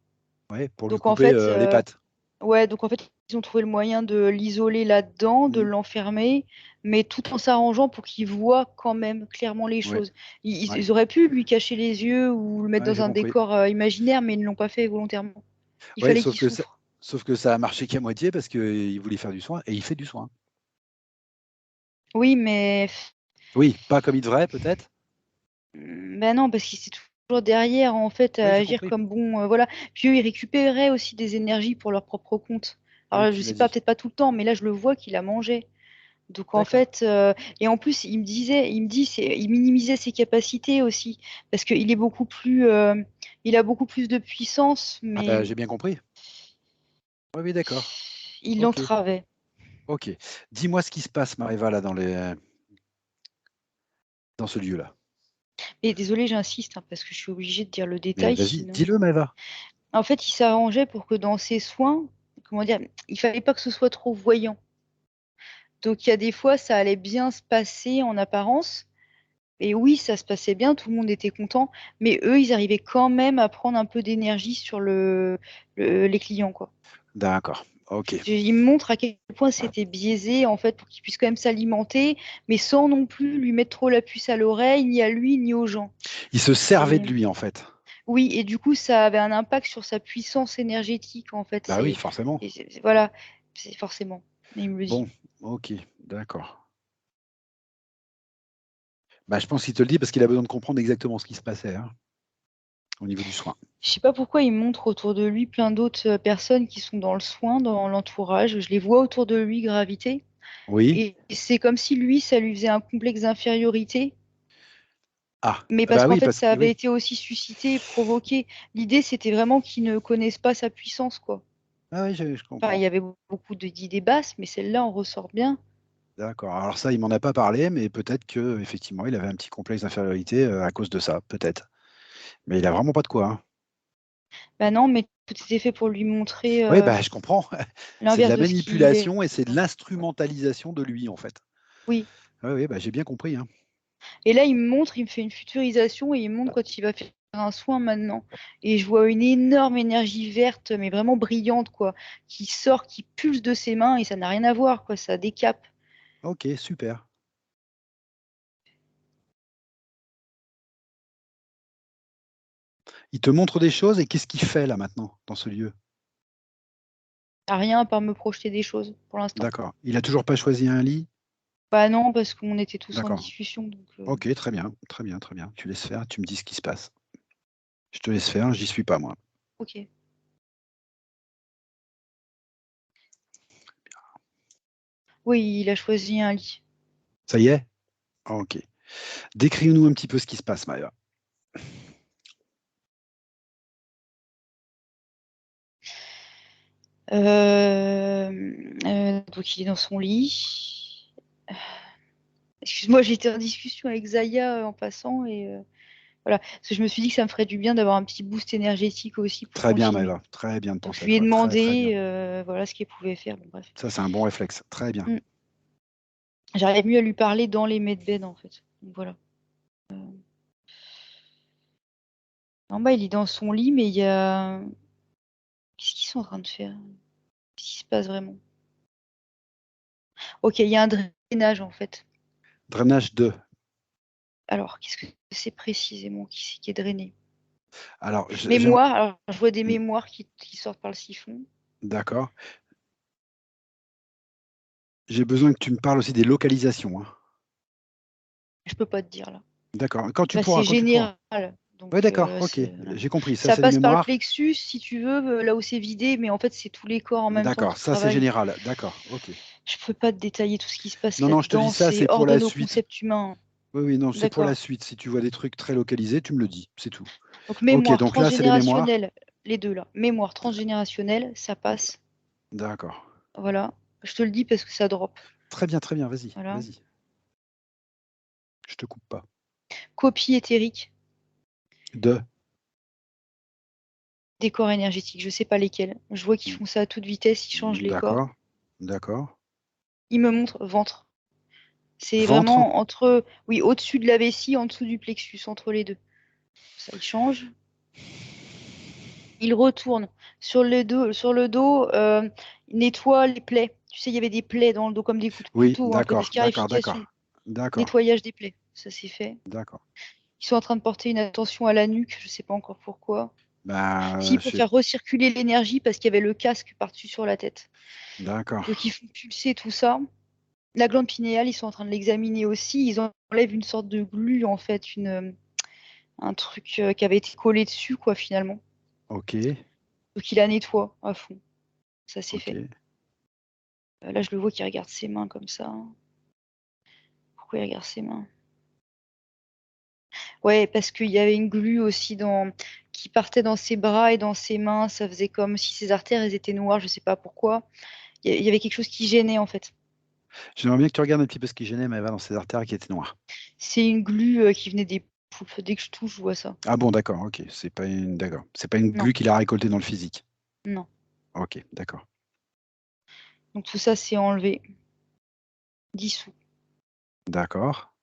Ouais, pour lui Donc, en couper, fait, les pattes. ouais, donc en fait, ils ont trouvé le moyen de l'isoler là-dedans, de Mmh. l'enfermer, mais tout en s'arrangeant pour qu'il voit quand même clairement les Ouais, choses. ouais, Ils auraient pu lui cacher les yeux ou le mettre ouais, dans j'ai un compris. décor imaginaire, mais ils ne l'ont pas fait volontairement. Il Ouais, fallait qu'il souffre. sauf que ça a marché qu'à moitié parce qu'il voulait faire du soin et il fait du soin. Oui, mais Oui, pas comme il devrait peut-être? ben non, parce qu'il s'est toujours derrière, en fait, Oui, à j'ai agir compris. comme bon, voilà. Puis eux, ils récupéraient aussi des énergies pour leur propre compte. Oui, Alors, je tu l'as sais pas, dit. peut-être pas tout le temps, mais là, je le vois qu'il a mangé. Donc en D'accord. fait, et en plus, il minimisait ses capacités aussi, parce qu'il est beaucoup plus, il a beaucoup plus de puissance, Ah mais bah, j'ai bien compris. Oui, oui, d'accord. il OK, l'entravait. OK. Dis-moi ce qui se passe, Maëva, là, dans ce lieu-là. Et désolé, j'insiste, hein, parce que je suis obligée de dire le Mais détail, vas-y, sinon. dis-le, Maëva. En fait, il s'arrangeait pour que dans ses soins, comment dire, il fallait pas que ce soit trop voyant. Donc il y a des fois, ça allait bien se passer en apparence. Et oui, ça se passait bien, tout le monde était content, mais eux, ils arrivaient quand même à prendre un peu d'énergie sur les clients, quoi. D'accord, OK. Il me montre à quel point c'était biaisé, en fait, pour qu'il puisse quand même s'alimenter, mais sans non plus lui mettre trop la puce à l'oreille, ni à lui, ni aux gens. Il se servait Et de lui, en fait. oui, et du coup, ça avait un impact sur sa puissance énergétique, en fait. Bah oui, forcément. Voilà, c'est forcément. Et il me le dit. Bon, OK, d'accord. Bah, je pense qu'il te le dit parce qu'il a besoin de comprendre exactement ce qui se passait, hein, au niveau du soin. Je sais pas pourquoi il montre autour de lui plein d'autres personnes qui sont dans le soin, dans l'entourage. Je les vois autour de lui graviter. Oui? Et c'est comme si lui, ça lui faisait un complexe d'infériorité. Ah, Mais parce bah qu'en oui, fait, parce ça que avait oui. été aussi suscité et provoqué. L'idée, c'était vraiment qu'ils ne connaissent pas sa puissance, quoi. Ah oui, je Enfin, il comprends. y avait beaucoup d'idées basses, mais celle-là, on ressort bien. D'accord. Alors ça, il m'en a pas parlé, mais peut-être que effectivement, il avait un petit complexe d'infériorité, à cause de ça, peut-être. Mais il a vraiment pas de quoi, hein. Bah non, mais tout était fait pour lui montrer Oui, bah, je comprends. C'est de l'inverse la de ce qu'il est. manipulation et c'est de l'instrumentalisation de lui, en fait. Oui. Oui, oui, bah, j'ai bien compris, hein. Et là, il me montre, il me fait une futurisation et il me montre quand il va faire un soin maintenant. Et je vois une énorme énergie verte, mais vraiment brillante, quoi, qui sort, qui pulse de ses mains et ça n'a rien à voir, quoi. Ça décape. OK, super. Il te montre des choses et qu'est-ce qu'il fait là maintenant, dans ce lieu? À rien à part me projeter des choses pour l'instant. D'accord. Il a toujours pas choisi un lit? Bah non, parce qu'on était tous en D'accord. discussion, donc OK, très bien, très bien, très bien. Tu laisses faire, tu me dis ce qui se passe. Je te laisse faire, j'y suis pas moi. OK. Oui, il a choisi un lit. Ça y est? OK. Décris-nous un petit peu ce qui se passe, Maëva. Donc il est dans son lit. Excuse-moi, j'étais en discussion avec Zaya, en passant et voilà. Parce que je me suis dit que ça me ferait du bien d'avoir un petit boost énergétique aussi pour Très bien, continuer. Maëva, très bien de Donc je penser à lui ai toi. Très, très bien. demandé, voilà ce qu'elle pouvait faire. Bon bref. Ça, c'est un bon réflexe. Très bien. Mmh. J'arrive mieux à lui parler dans les medbeds en fait. Donc voilà. En bas, il est dans son lit, mais il y a qu'est-ce qu'ils sont en train de faire? Qu'est-ce qui se passe vraiment? OK, il y a un drainage en fait. Drainage 2. Alors, qu'est-ce que c'est précisément qui est drainé? Alors, Mémoire, alors je vois des mmh, mémoires qui sortent par le siphon. d'accord. J'ai besoin que tu me parles aussi des localisations, hein. Je peux pas te dire là. D'accord. Quand tu Là, c'est pourras, quand tu pourras. général, Ouais, donc d'accord, OK. c'est voilà. J'ai compris. Ça, Ça c'est les passe par le mémoires. plexus si tu veux, là où c'est vidé, mais en fait, c'est tous les corps en même temps D'accord, qui ça, c'est travaillent. général. D'accord, OK. Je peux pas te détailler tout ce qui se passe Non, non, je te dis là-dedans, ça, c'est c'est hors pour de la nos suite. concepts humains. Oui, oui, non, c'est pour la D'accord. suite. Si tu vois des trucs très localisés, tu me le dis, c'est tout. Donc OK, mémoire donc là, c'est les mémoires. transgénérationnelle, les 2 là. Mémoire transgénérationnelle, ça passe. D'accord. Voilà. Je te le dis parce que ça drop. Très bien, vas-y, Voilà. vas-y. Je te coupe pas. Copie éthérique De. des corps énergétiques, je sais pas lesquels. Je vois qu'ils font ça à toute vitesse, ils changent les corps. D'accord, d'accord. Ils me montrent ventre. C'est Ventre? vraiment entre oui, au-dessus de la vessie, en dessous du plexus, entre les 2. Ça, il change. Il retourne sur le dos, il nettoie les plaies. Tu sais, il y avait des plaies dans le dos comme des coups de Oui, couteau un peu, des d'accord, d'accord, scarifications. d'accord. D'accord, Nettoyage des plaies, ça c'est fait. d'accord. Ils sont en train de porter une attention à la nuque, je sais pas encore pourquoi. Si, Bah, pour faire recirculer l'énergie parce qu'il y avait le casque par-dessus sur la tête. d'accord. Donc ils font pulser tout ça. La glande pinéale, ils sont en train de l'examiner aussi. Ils enlèvent une sorte de glu, en fait, un truc qui avait été collé dessus, quoi, finalement. OK, Donc il la nettoie à fond. Ça c'est fait. OK. Là, je le vois qui regarde ses mains comme ça. Pourquoi il regarde ses mains? Ouais, parce qu'il y avait une glu aussi qui partait dans ses bras et dans ses mains. Ça faisait comme si ses artères, elles étaient noires, je sais pas pourquoi. Il y avait quelque chose qui gênait, en fait. J'aimerais bien que tu regardes un petit peu ce qui gênait Maëva dans ses artères qui étaient noires. C'est une glu qui venait des poulpes. Dès que je touche, je vois ça. Ah bon, d'accord, OK. C'est pas une Non, glu qu'il a récoltée dans le physique. non. OK, d'accord. Donc tout ça, c'est enlevé, dissous. D'accord,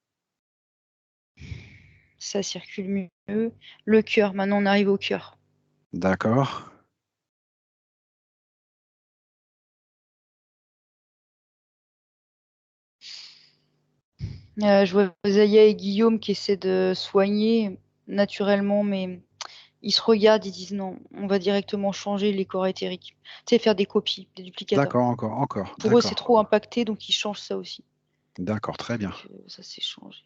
Ça circule mieux. Le cœur, maintenant on arrive au cœur. d'accord, Je vois Zaya et Guillaume qui essaient de soigner naturellement, mais ils se regardent, ils disent non, on va directement changer les corps éthériques. Tu sais, faire des copies, des duplicata. d'accord, encore, Pour eux, c'est d'accord, trop impacté, donc ils changent ça aussi. d'accord, très bien. Donc ça s'est changé.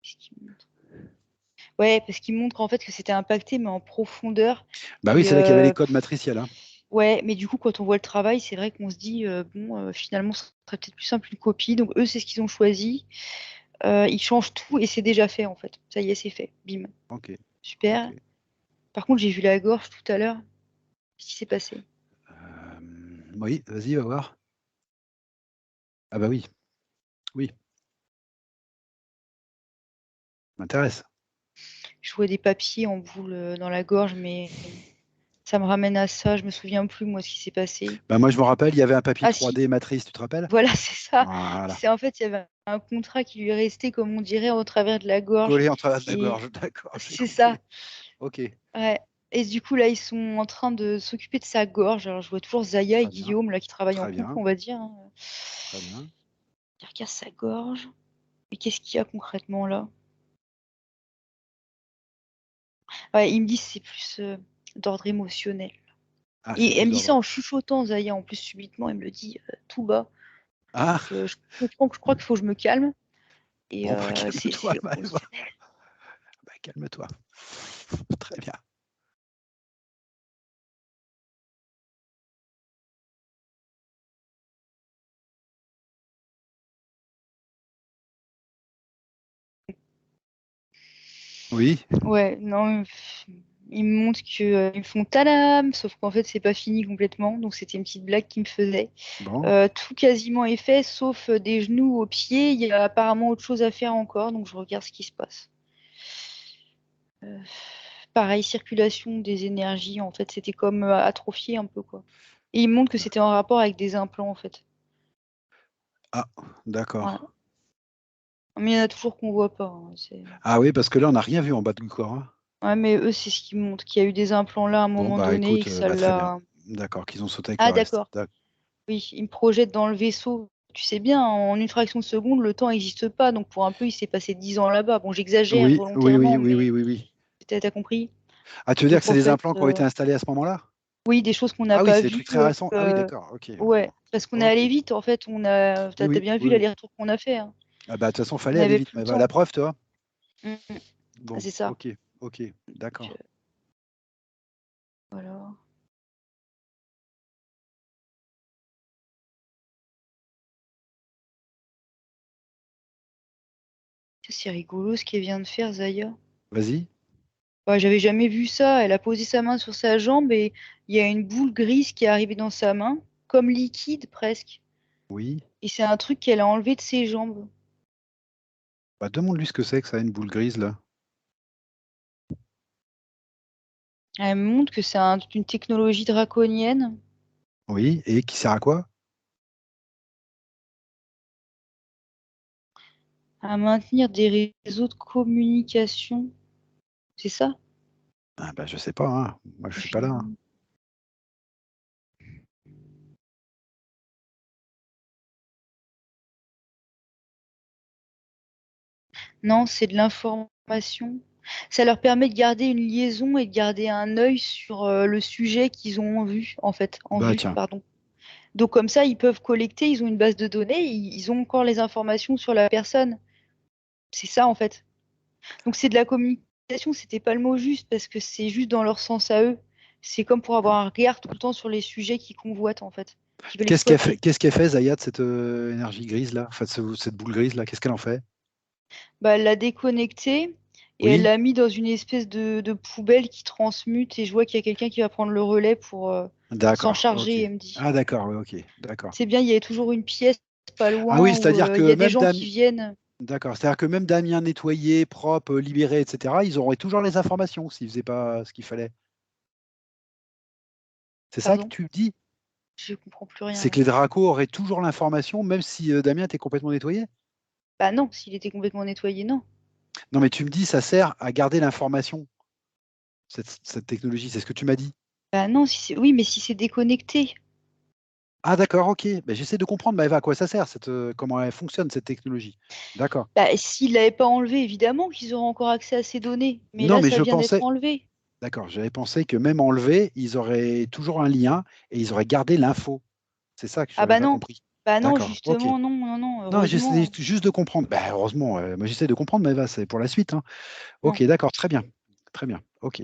Qu'est-ce qu'ils montrent? Ouais, parce qu'ils montrent en fait que c'était impacté, mais en profondeur. Bah oui, Et c'est là qu'il y avait les codes matriciels, hein. ouais, mais du coup, quand on voit le travail, c'est vrai qu'on se dit, bon, finalement, ce serait peut-être plus simple une copie. Donc eux, c'est ce qu'ils ont choisi. Ils changent tout et c'est déjà fait en fait. Ça y est, c'est fait. Bim. OK, Super. OK. Par contre, j'ai vu la gorge tout à l'heure. Qu'est-ce qui s'est passé? Oui, vas-y, va voir. Ah bah oui, oui, m'intéresse. Je vois des papiers en boule dans la gorge, mais ça me ramène à ça. Je me souviens plus, moi, ce qui s'est passé. Bah moi, je me rappelle, il y avait un papier Ah si, 3D matrice, tu te rappelles? voilà, c'est ça. Voilà. C'est en fait, il y avait un contrat qui lui est resté, comme on dirait, au travers de la gorge. Collé en travers de la Et gorge, d'accord, j'ai c'est ça. compris. OK. Ouais. Et du coup, là, ils sont en train de s'occuper de sa gorge. Alors, je vois toujours Zaya et Très bien, Guillaume, là, qui travaillent en très couple, bien, on va dire, hein. très bien. Il regarde sa gorge. Mais qu'est-ce qu'il y a concrètement, là? Ouais, il me dit que c'est plus d'ordre émotionnel. Ah, c'est Et elle plus me dit ça d'ordre. en chuchotant, Zaya. En plus, subitement, elle me le dit tout bas. Ah, Donc, je comprends que je crois qu'il faut que je me calme. Et bon, bah, calme-toi, c'est Maëva. émotionnel. Bah, calme-toi. Très bien. Oui, Ouais, non, ils me montrent qu'ils me font tadam, sauf qu'en fait, c'est pas fini complètement. Donc, c'était une petite blague qu'ils me faisaient. bon, Tout quasiment est fait, sauf des genoux aux pieds. Il y a apparemment autre chose à faire encore, donc je regarde ce qui se passe. Euh, Pareil, circulation des énergies, en fait, c'était comme atrophié un peu, quoi. Et ils me montrent que c'était en rapport avec des implants, en fait. ah, Ouais. d'accord. Mais il y en a toujours qu'on voit pas, hein, Ah oui, parce que là, on n'a rien vu en bas du corps, hein. Ouais, mais eux, c'est ce qu'ils montrent, qu'il y a eu des implants là à un Bon, moment bah donné et écoute, que ça bah, très bien. l'a. D'accord, qu'ils ont sauté avec le Ah, reste. d'accord. Oui, ils me projettent dans le vaisseau. Tu sais bien, en une fraction de seconde, le temps n'existe pas. Donc pour un peu, il s'est passé 10 ans là-bas. Bon, j'exagère Oui, oui, oui, volontairement, oui, mais oui, oui, oui. peut-être t'as compris. Ah, tu veux dire que Donc c'est en des fait, implants qui ont été installés à ce moment-là? oui, des choses qu'on n'a Ah oui, pas c'est des vues. trucs très récents. Ah oui, d'accord, ok. Ouais, Bon. parce qu'on est Ok. allé vite. En fait, Oui, t'as oui, bien vu oui, oui. l'aller-retour qu'on a fait, hein. Ah bah, de toute façon, On fallait aller n'avait vite. plus le Mais bah, la temps. preuve, toi. Mm, mm. Bon, C'est ça. ok, ok, Donc, d'accord. voilà. Ça, c'est rigolo ce qu'elle vient de faire, Zaya. Vas-y. Ouais, j'avais jamais vu ça. Elle a posé sa main sur sa jambe et il y a une boule grise qui est arrivée dans sa main, comme liquide presque. Oui. Et c'est un truc qu'elle a enlevé de ses jambes. Bah, demande-lui ce que c'est que ça, une boule grise, là. Elle me montre que c'est une technologie draconienne Oui, et qui sert à quoi? à maintenir des réseaux de communication. C'est ça? Ah bah, je sais pas, hein. Moi, je suis pas là, hein. Infiniment. Non, c'est de l'information. Ça leur permet de garder une liaison et de garder un œil sur le sujet qu'ils ont en Bah, vue, tiens. pardon. Donc comme ça, ils peuvent collecter, ils ont une base de données, ils ont encore les informations sur la personne. C'est ça en fait. Donc c'est de la communication, c'était pas le mot juste parce que c'est juste dans leur sens à eux. C'est comme pour avoir un regard tout le temps sur les sujets qu'ils convoitent en fait, qui veulent exploiter. Qu'est-ce qu'elle fait, Zaya, de cette énergie grise, là? Enfin, de cette boule grise, là? Qu'est-ce qu'elle en fait? Bah, elle l'a déconnecté et elle Oui? l'a mis dans une espèce de poubelle qui transmute et je vois qu'il y a quelqu'un qui va prendre le relais pour s'en D'accord, ok. charger, elle me dit. Ah, d'accord, ouais, ok, d'accord. C'est bien, il y a toujours une pièce pas Ah oui, loin où c'est-à-dire il y que a des même gens qui Damien, viennent. d'accord, c'est-à-dire que même Damien nettoyé, propre, libéré, etc., ils auraient toujours les informations s'ils faisaient pas ce qu'il fallait. C'est ça que Pardon, tu dis? je comprends plus rien C'est que là. les dracos auraient toujours l'information, même si Damien était complètement nettoyé? Bah non, s'il était complètement nettoyé, non. Non, mais tu me dis, ça sert à garder l'information, cette technologie, c'est ce que tu m'as dit. Bah non, oui, mais si c'est déconnecté. Ah, d'accord, ok. Ben, j'essaie de comprendre, Maëva, à quoi ça sert, comment elle fonctionne, cette technologie. D'accord. Bah s'il l'avait pas enlevé, évidemment qu'ils auraient encore accès à ces données. Mais Non, là, mais ça je vient d'être pensais, enlevé. d'accord, j'avais pensé que même enlevé, ils auraient toujours un lien et ils auraient gardé l'info. C'est ça que je Ah n'avais bah pas non. compris. Bah non, D'accord, ok. justement, non, non, non, Non, j'essaie heureusement. juste de comprendre. Ben, heureusement, moi j'essaie de comprendre, Maëva, c'est pour la suite, hein. Non. Ok, d'accord, très bien. Très bien, ok.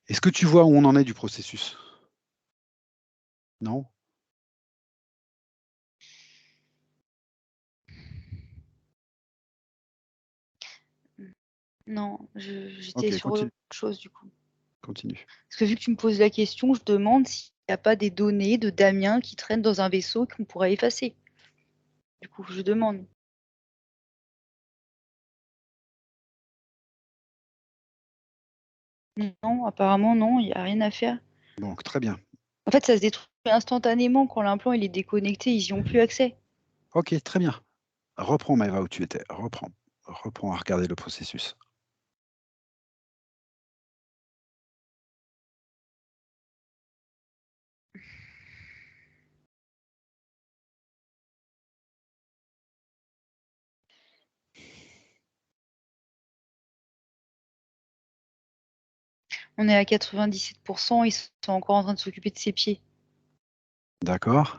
Est-ce que tu vois où on en est du processus? Non? Non, j'étais Ok, sur autre chose du coup. continue. Parce que vu que tu me poses la question, je demande s'il n'y a pas des données de Damien qui traînent dans un vaisseau qu'on pourrait effacer. Du coup, je demande. Non, apparemment, non, il n'y a rien à faire. Donc, très bien. En fait, ça se détruit instantanément quand l'implant il est déconnecté, ils n'y ont plus accès. Ok, très bien. Reprends, Maëva, où tu étais. Reprends. Reprends à regarder le processus. On est à 97%, ils sont encore en train de s'occuper de ses pieds. D'accord.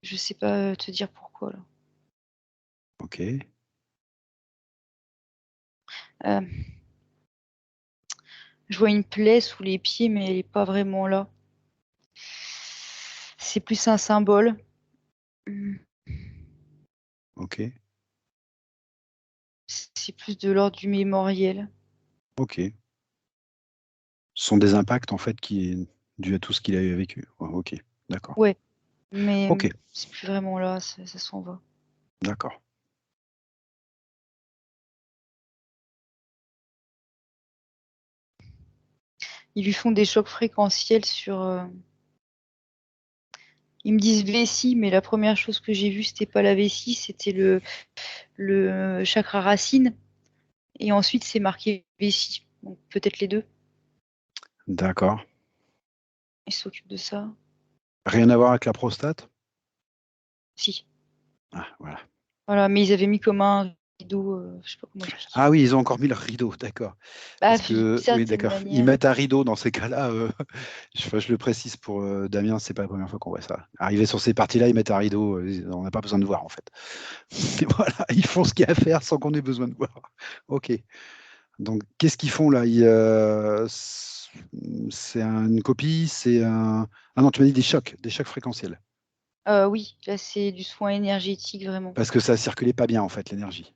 Je sais pas te dire pourquoi là. Ok. Je vois une plaie sous les pieds, mais elle est pas vraiment là. C'est plus un symbole. Ok. C'est plus de l'ordre du mémoriel. Ok. Ce sont des impacts en fait qui est dû à tout ce qu'il a vécu. Ouais, ok. D'accord. Ouais, mais Ok. c'est plus vraiment là, ça s'en va. D'accord. Ils lui font des chocs fréquentiels sur. Ils me disent vessie, mais la première chose que j'ai vue, c'était pas la vessie, c'était le chakra racine. Et ensuite, c'est marqué vessie. Donc peut-être les deux. D'accord. Ils s'occupent de ça. Rien à voir avec la prostate? Si. Ah, voilà. Voilà, mais ils avaient mis comme un rideau, je sais pas comment expliquer. Ah oui, ils ont encore mis leur rideau, d'accord. Bah, Parce d'une que, oui, certaine d'accord. Ils manière. mettent un rideau dans ces cas-là. Je le précise pour Damien, c'est pas la première fois qu'on voit ça. Arriver sur ces parties-là, ils mettent un rideau. On n'a pas besoin de voir, en fait. Et voilà, ils font ce qu'il y a à faire sans qu'on ait besoin de voir. Ok. Donc, qu'est-ce qu'ils font là? C'est une copie, c'est un. Ah non, tu m'as dit des chocs fréquentiels. Oui, là, c'est du soin énergétique, vraiment. Parce que ça circulait pas bien, en fait, l'énergie.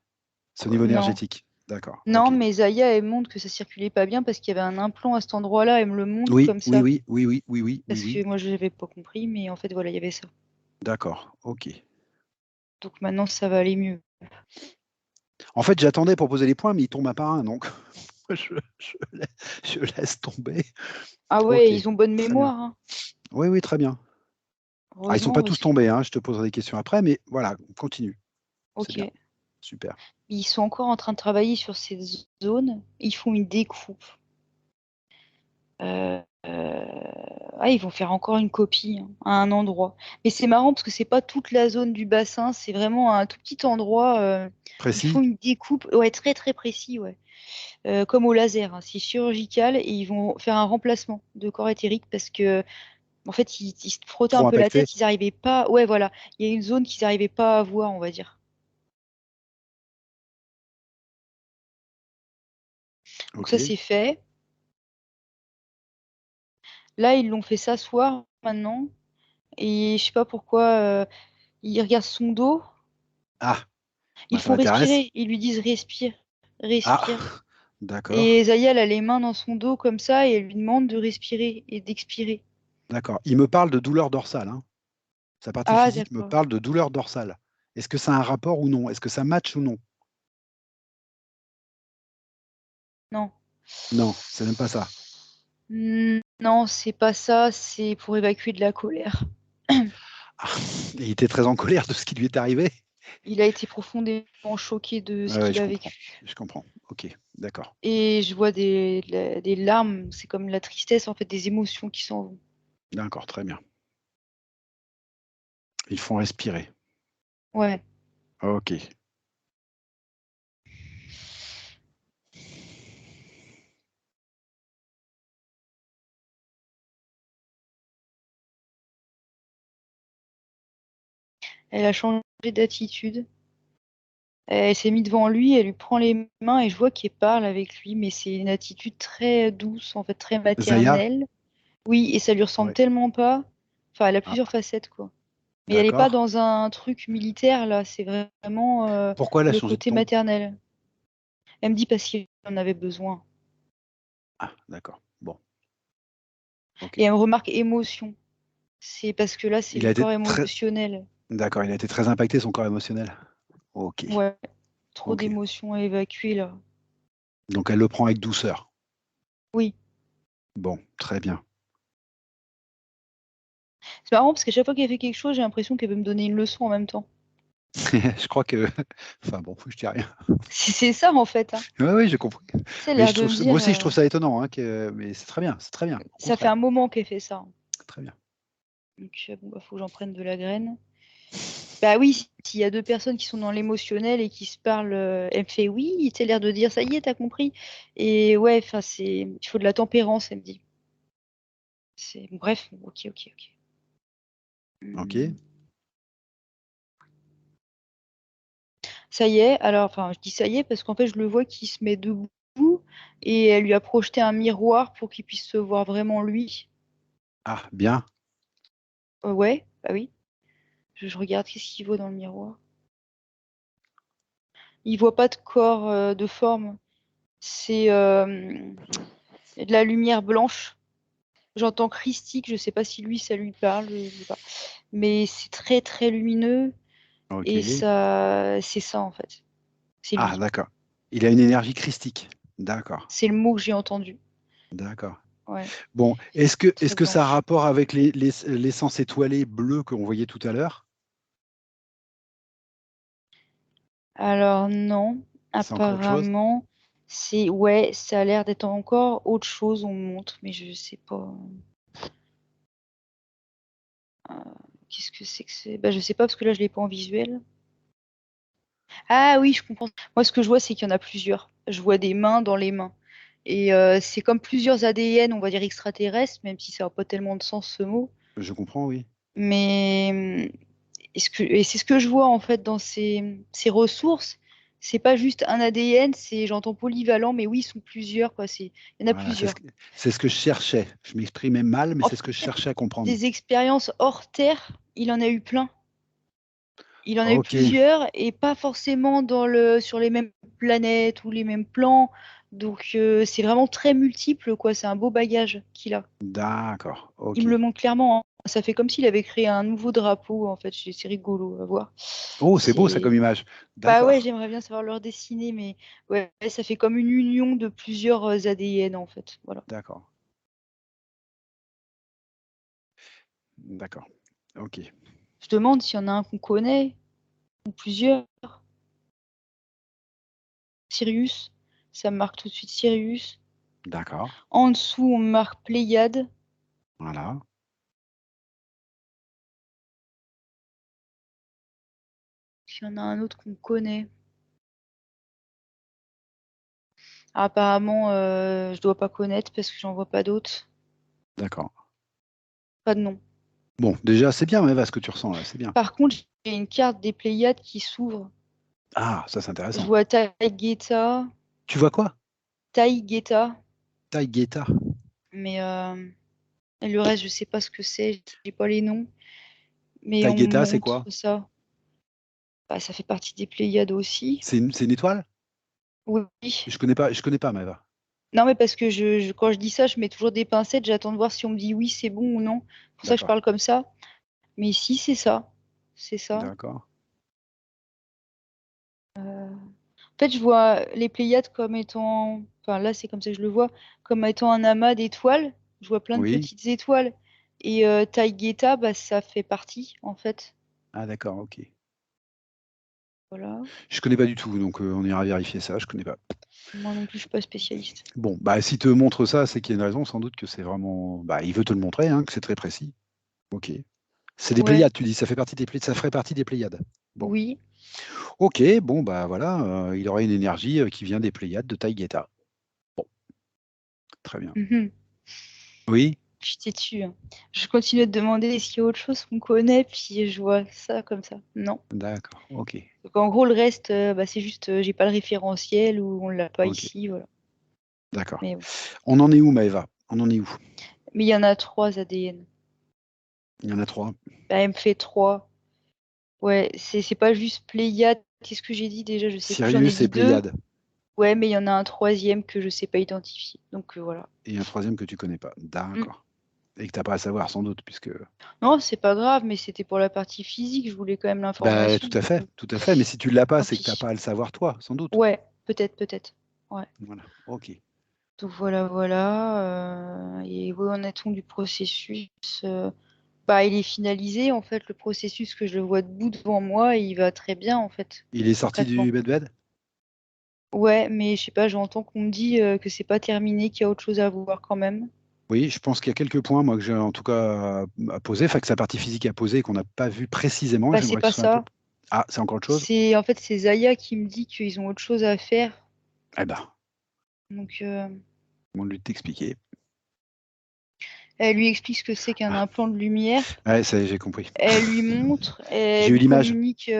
C'est au niveau Non. énergétique. D'accord, Non, ok. mais Zaya, elle montre que ça circulait pas bien parce qu'il y avait un implant à cet endroit-là. Elle me le montre Oui, comme oui, ça. oui, oui, oui, oui, oui, oui, Parce oui. que moi, je n'avais pas compris, mais en fait, voilà, il y avait ça. D'accord, ok. Donc maintenant, ça va aller mieux. En fait, j'attendais pour poser les points, mais ils tombent un par un, donc je laisse tomber. Ah Ok, ouais, ils ont bonne très bien. mémoire, hein. Oui, oui, très bien. Ah, ils sont Heureusement, pas parce tous que. tombés, hein, je te poserai des questions après, mais voilà, continue. C'est bien, Ok. super. Ils sont encore en train de travailler sur ces zones. Ils font une découpe. Ah, ils vont faire encore une copie, hein, à un endroit. Mais c'est marrant parce que c'est pas toute la zone du bassin, c'est vraiment un tout petit endroit. Ils font Précis? une découpe, ouais, très très précis, ouais. Comme au laser, hein, c'est chirurgical et ils vont faire un remplacement de corps éthérique parce que en fait ils se frottaient un Trop peu la impacté? tête, ils n'arrivaient pas. Ouais, voilà, il y a une zone qu'ils n'arrivaient pas à voir, on va dire. Donc Ok. ça c'est fait. Là ils l'ont fait s'asseoir maintenant et je sais pas pourquoi ils regardent son dos. Ah, Ils bah, ça font m'intéresse. respirer, ils lui disent respire, Ah, respire. d'accord, Et Zaya, elle a les mains dans son dos comme ça et elle lui demande de respirer et d'expirer. d'accord. Il me parle de douleur dorsale, hein. Sa partie Ah, physique me d'accord. parle de douleur dorsale. Est-ce que ça a un rapport ou non? Est-ce que ça match ou non? Non. Non, c'est même pas ça. Non, c'est pas ça, c'est pour évacuer de la colère. Ah, il était très en colère de ce qui lui est arrivé. Il a été profondément choqué de ce Ouais, ouais, qu'il je a comprends. vécu. Je comprends. Ok, d'accord. Et je vois des larmes, c'est comme la tristesse, en fait, des émotions qui s'en vont. D'accord, très bien. Ils font respirer. Ouais. Ok. Elle a changé d'attitude. Elle s'est mise devant lui, elle lui prend les mains et je vois qu'elle parle avec lui, mais c'est une attitude très douce, en fait, très Zaya? maternelle. Oui, et ça lui ressemble Ouais. tellement pas. Enfin, elle a Ah, plusieurs facettes, quoi. Mais elle n'est pas d'accord. dans un truc militaire, là, c'est vraiment Pourquoi elle a le changé de côté ton? maternel. Elle me dit parce qu'il en avait besoin. Ah, d'accord. Bon, ok. Et elle me remarque émotion. C'est parce que là, c'est Il le a été corps très. émotionnel. D'accord, il a été très impacté, son corps émotionnel. Ok, Ouais, trop ok. d'émotions à évacuer, là. Donc elle le prend avec douceur. Oui. Bon, très bien. C'est marrant parce qu'à chaque fois qu'elle fait quelque chose, j'ai l'impression qu'elle veut me donner une leçon en même temps. Je crois que. Enfin bon, je dis rien. C'est ça, en fait, hein. Oui, oui, j'ai compris. C'est Mais l'air de me moi dire. aussi, je trouve ça étonnant, hein, mais c'est très bien, au Ça fait contraire. un moment qu'elle fait ça. Très bien. Donc, bon, bah, faut que j'en prenne de la graine. Bah oui, s'il y a deux personnes qui sont dans l'émotionnel et qui se parlent, elle me fait oui, tu as l'air de dire ça y est, t'as compris. Et ouais, enfin, il faut de la tempérance, elle me dit. Bref, ok, ok, ok. Ok. Ça y est, alors, enfin, je dis ça y est parce qu'en fait, je le vois qui se met debout et elle lui a projeté un miroir pour qu'il puisse se voir vraiment lui. Ah, bien. Ouais, bah oui. Je regarde qu'est-ce qu'il voit dans le miroir. Il voit pas de corps, de forme. C'est de la lumière blanche. J'entends christique, je sais pas si lui, ça lui parle, je sais pas. Mais c'est très, très lumineux et Ok. ça, c'est ça, en fait. C'est Ah, lui. d'accord. Il a une énergie christique. D'accord. C'est le mot que j'ai entendu. D'accord. Ouais, Bon, est-ce très que ça a blanche. rapport avec l'essence étoilée bleue qu'on voyait tout à l'heure? Alors non, C'est encore autre chose? apparemment, ouais, ça a l'air d'être encore autre chose, on me montre, mais je sais pas. euh, Qu'est-ce que c'est que c'est? Bah, je sais pas parce que là, je l'ai pas en visuel. Ah oui, je comprends. Moi, ce que je vois, c'est qu'il y en a plusieurs. Je vois des mains dans les mains. Et c'est comme plusieurs ADN, on va dire extraterrestres, même si ça n'a pas tellement de sens ce mot. Je comprends, oui. Mais et c'est ce que je vois en fait dans ces ressources. C'est pas juste un ADN, j'entends polyvalent, mais oui, ils sont plusieurs, quoi. Il y en a Voilà, plusieurs. c'est ce que je cherchais. Je m'exprimais mal, mais En c'est ce que je fait, cherchais à comprendre. des expériences hors Terre, il en a eu plein. Il en a eu Ok, plusieurs et pas forcément sur les mêmes planètes ou les mêmes plans. Donc c'est vraiment très multiple, quoi. C'est un beau bagage qu'il a. d'accord, Il ok. me le montre clairement, hein. Ça fait comme s'il avait créé un nouveau drapeau, en fait. C'est rigolo à voir. Oh, c'est beau ça comme C'est image. Bah ouais, D'accord, j'aimerais bien savoir leur dessiner, mais ouais, ça fait comme une union de plusieurs ADN en fait. Voilà. d'accord, d'accord. Ok, Je demande s'il y en a un qu'on connaît ou plusieurs. Sirius, ça me marque tout de suite Sirius. d'accord. En dessous, on me marque Pléiade. Voilà. S'il y en a un autre qu'on connaît. Apparemment, je dois pas connaître parce que j'en vois pas d'autres. D'accord. Pas de nom. Bon, déjà, c'est bien, Eva, ce que tu ressens là, c'est bien. Par contre, j'ai une carte des Pléiades qui s'ouvre. Ah, ça c'est Je intéressant. vois Taïgeta, Tu vois quoi? Taïgeta, Taïgeta. mais et le reste, je sais pas ce que c'est. J'ai pas les noms. Mais on me Taïgeta, c'est montre quoi? ça. Bah, ça fait partie des Pléiades aussi. C'est une étoile? Oui. Je connais pas, Maëva. Non, mais parce que quand je dis ça, je mets toujours des pincettes. J'attends de voir si on me dit oui, c'est bon ou non. Pour ça, je D'accord, parle comme ça. Mais si, c'est ça. C'est ça. d'accord. En fait, je vois les Pléiades comme étant. Enfin, là, c'est comme ça que je le vois. Comme étant un amas d'étoiles. Je vois plein de Oui. petites étoiles. Et Taïgeta, bah, ça fait partie, en fait. Ah, d'accord, ok. Voilà. Je connais pas du tout, donc on ira vérifier ça, je connais pas. Moi non plus, je suis pas spécialiste. Bon, bah s'il te montre ça, c'est qu'il y a une raison, sans doute que c'est vraiment. Bah, il veut te le montrer, hein, que c'est très précis. Ok. C'est des Ouais. Pléiades, tu dis, ça fait partie des Pléiades, ça ferait partie des Pléiades. Bon. Oui. Ok, bon, bah voilà, il aurait une énergie qui vient des Pléiades de Taïgeta. Bon, très bien. Mhm. Oui, Je t'ai tué, hein. Je continue de demander est-ce qu'il y a autre chose qu'on connaît, puis je vois ça comme ça. Non. d'accord, ok, Donc en gros, le reste, bah, c'est juste, j'ai pas le référentiel ou on l'a pas ok, ici, voilà. d'accord. Mais bon. On en est où, Maëva? On en est où? Mais il y en a trois ADN. Il y en a trois. Bah, elle me fait trois. Ouais, c'est pas juste Pléiade. Qu'est-ce que j'ai dit déjà? Je sais plus. J'en ai Sirius et dit deux. Pléiades. Ouais, mais il y en a un troisième que je sais pas identifier. Donc voilà. Et un troisième que tu connais pas. Mm. D'accord. Et que t'as pas à savoir, sans doute, puisque. Non, c'est pas grave, mais c'était pour la partie physique. Je voulais quand même Bah, l'information. tout à fait, tout à fait. Mais si tu l'as pas, Tant c'est que t'as pis. pas à le savoir, toi, sans doute. Ouais, peut-être, peut-être. Ouais. Voilà, ok. Donc voilà, voilà. Et où en est-on du processus? Bah, il est finalisé, en fait, le processus que je le vois debout devant moi, et il va très bien, en fait, Il est sorti concrètement. du bed? Ouais, mais je sais pas, j'entends qu'on me dit que c'est pas terminé, qu'il y a autre chose à voir quand même. Oui, je pense qu'il y a quelques points, moi, que j'ai en tout cas à poser, enfin que sa partie physique à poser et qu'on n'a pas vu précisément. Bah, c'est J'aimerais que pas ce soit un peu. ça. Ah, c'est encore autre chose? En fait, c'est Zaya qui me dit qu'ils ont autre chose à faire. Eh ben, Donc, on lui t'expliquer. elle lui explique ce que c'est qu'un Ah, implant de lumière. ouais, ça y est, j'ai compris. Elle lui montre, J'ai elle eu lui l'image. communique.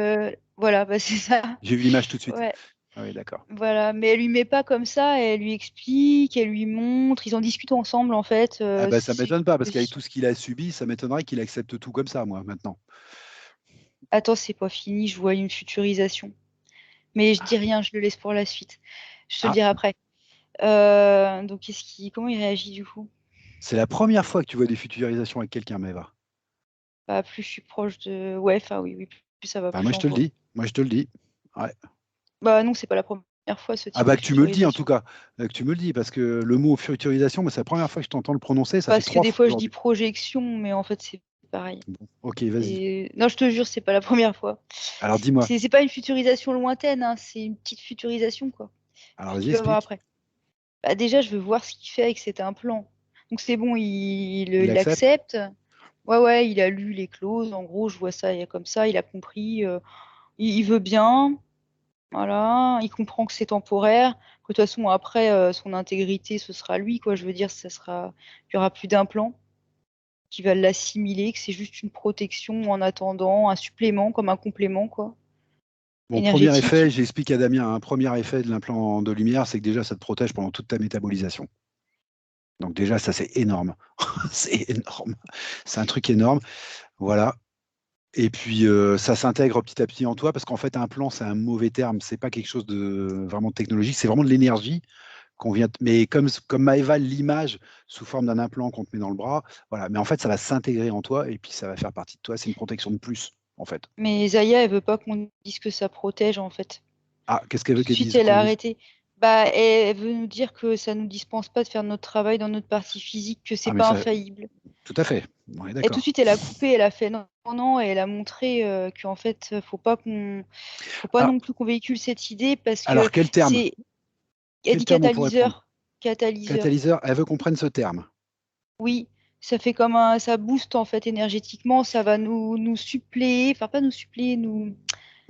Voilà, bah, c'est ça. J'ai eu l'image tout de suite. Ouais, Ah oui, d'accord. voilà. Mais elle lui met pas comme ça. Elle lui explique, elle lui montre. Ils en discutent ensemble, en fait. Ah ben, ça m'étonne pas, parce qu'avec tout ce qu'il a subi, ça m'étonnerait qu'il accepte tout comme ça, moi, maintenant. Attends, c'est pas fini. Je vois une futurisation. Mais je dis rien. Je le laisse pour la suite. Je te le Ah, dirai après. Donc, comment il réagit du coup? c'est la première fois que tu vois des futurisations avec quelqu'un, Maëva. Bah, plus je suis proche de. Ouais, enfin, oui, oui. Plus ça va, Enfin, plus moi, je j'en te le vois. dis. Moi, je te le dis. Ouais. Bah, non, c'est pas la première fois ce Ah type bah de que tu me le dis en tout futurisation. cas, que tu me le dis, parce que le mot futurisation, moi, c'est la première fois que je t'entends le prononcer, ça fait Parce que 3 des fois fois, je dis aujourd'hui. projection, mais en fait, c'est pareil. Bon, ok, vas-y. Et non, je te jure, c'est pas la première fois. Alors dis-moi. C'est pas une futurisation lointaine, hein, c'est une petite futurisation, quoi. Alors vas-y, Tu vas voir explique. après. Bah, déjà, je veux voir ce qu'il fait avec cet implant. Donc c'est bon, Il il accepte? l'accepte. Ouais, ouais, il a lu les clauses. En gros, je vois ça il y a comme ça, il a compris. Il veut bien. Voilà, il comprend que c'est temporaire. Que de toute façon, après, son intégrité, ce sera lui, quoi. Je veux dire, il y aura plus d'implant qui va l'assimiler, que c'est juste une protection en attendant, un supplément, comme un complément, quoi, Bon, premier effet, énergétique. j'explique à Damien, un premier effet de l'implant de lumière, c'est que déjà, ça te protège pendant toute ta métabolisation. Donc déjà, ça, c'est énorme. C'est énorme. C'est un truc énorme. Voilà. Et puis, ça s'intègre petit à petit en toi, parce qu'en fait, un plan, c'est un mauvais terme. C'est pas quelque chose de vraiment technologique, c'est vraiment de l'énergie qu'on vient. Mais comme Maëva l'image sous forme d'un implant qu'on te met dans le bras, voilà. Mais en fait, ça va s'intégrer en toi et puis ça va faire partie de toi. C'est une protection de plus, en fait. Mais Zaya, elle veut pas qu'on dise que ça protège, en fait. Ah, qu'est-ce qu'elle veut Tout de qu'elle suite, dise, elle qu'on a dise? arrêté. Bah, elle veut nous dire que ça nous dispense pas de faire notre travail dans notre partie physique, que c'est Ah, mais pas ça, infaillible. tout à fait. On est Et tout de d'accord. suite, elle a coupé, elle a fait non, non, non, et elle a montré qu'en fait, faut pas Ah, non plus qu'on véhicule cette idée parce alors que quel terme? c'est, elle Quel dit terme on pourrait prendre? catalyseur, catalyseur. Catalyseur, elle veut qu'on prenne ce terme. Oui, ça fait ça booste en fait énergétiquement, ça va nous suppléer, enfin pas nous suppléer,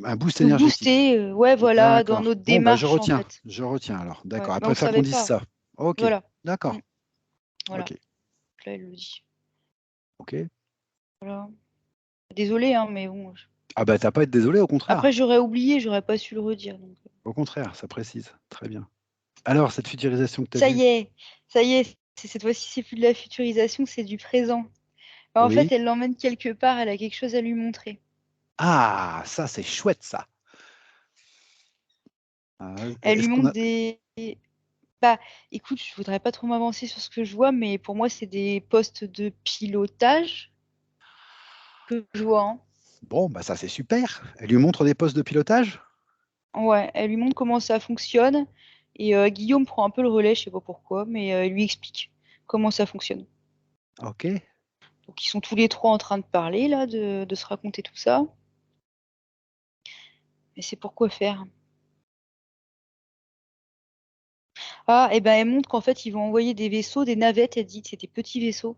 Un boost nous énergétique. booster, ouais, voilà, dans D'accord. notre Bon, bah, démarche en fait. je retiens alors. Ouais, D'accord. Elle mais on ne préfère qu'on savait dise pas. ça. Ok. Voilà. Mm, D'accord. voilà. Ok. Là, elle le dit. Ok. Voilà. Désolée, hein, mais bon. Ah bah t'as pas à être désolé, au contraire. Après, j'aurais oublié, j'aurais pas su le redire. Donc. Au contraire, ça précise. Très bien. Alors, cette futurisation que tu as Ça vue? y est, ça y est. Cette fois-ci, c'est plus de la futurisation, c'est du présent. Enfin, en Oui. fait, elle l'emmène quelque part, elle a quelque chose à lui montrer. Ah, ça c'est chouette ça. Ah, Elle lui est-ce qu'on montre a... des. Bah, écoute, je voudrais pas trop m'avancer sur ce que je vois, mais pour moi, c'est des postes de pilotage que je vois, hein. Bon, bah ça c'est super. Elle lui montre des postes de pilotage? Ouais, elle lui montre comment ça fonctionne. Et Guillaume prend un peu le relais, je sais pas pourquoi, mais il lui explique comment ça fonctionne. Ok. Donc ils sont tous les trois en train de parler là, de se raconter tout ça. Mais c'est pour quoi faire? Ah, et ben elle montre qu'en fait ils vont envoyer des vaisseaux, des navettes, elle dit que c'est des petits vaisseaux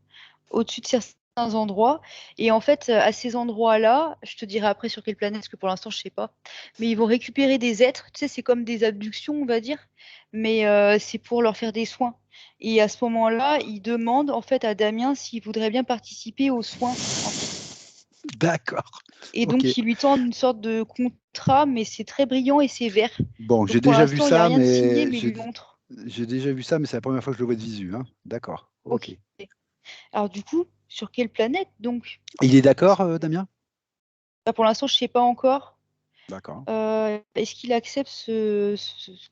au-dessus de certains endroits. Et en fait, à ces endroits-là, je te dirai après sur quelle planète, parce que pour l'instant je sais pas, mais ils vont récupérer des êtres, tu sais, c'est comme des abductions, on va dire, mais c'est pour leur faire des soins. Et à ce moment-là, ils demandent en fait à Damien s'il voudrait bien participer aux soins, en fait. D'accord. Et Ok. donc, ils lui tendent une sorte de contrat, mais c'est très brillant et c'est vert. Bon, Donc, j'ai pour déjà vu l'instant, il n'y a ça, rien de signé, mais mais il lui montre. j'ai déjà vu ça, mais c'est la première fois que je le vois de visu, hein. D'accord. Ok. Ok. Alors, du coup, sur quelle planète, donc? Il est d'accord, Damien? Bah, pour l'instant, je ne sais pas encore. D'accord. Est-ce qu'il accepte ce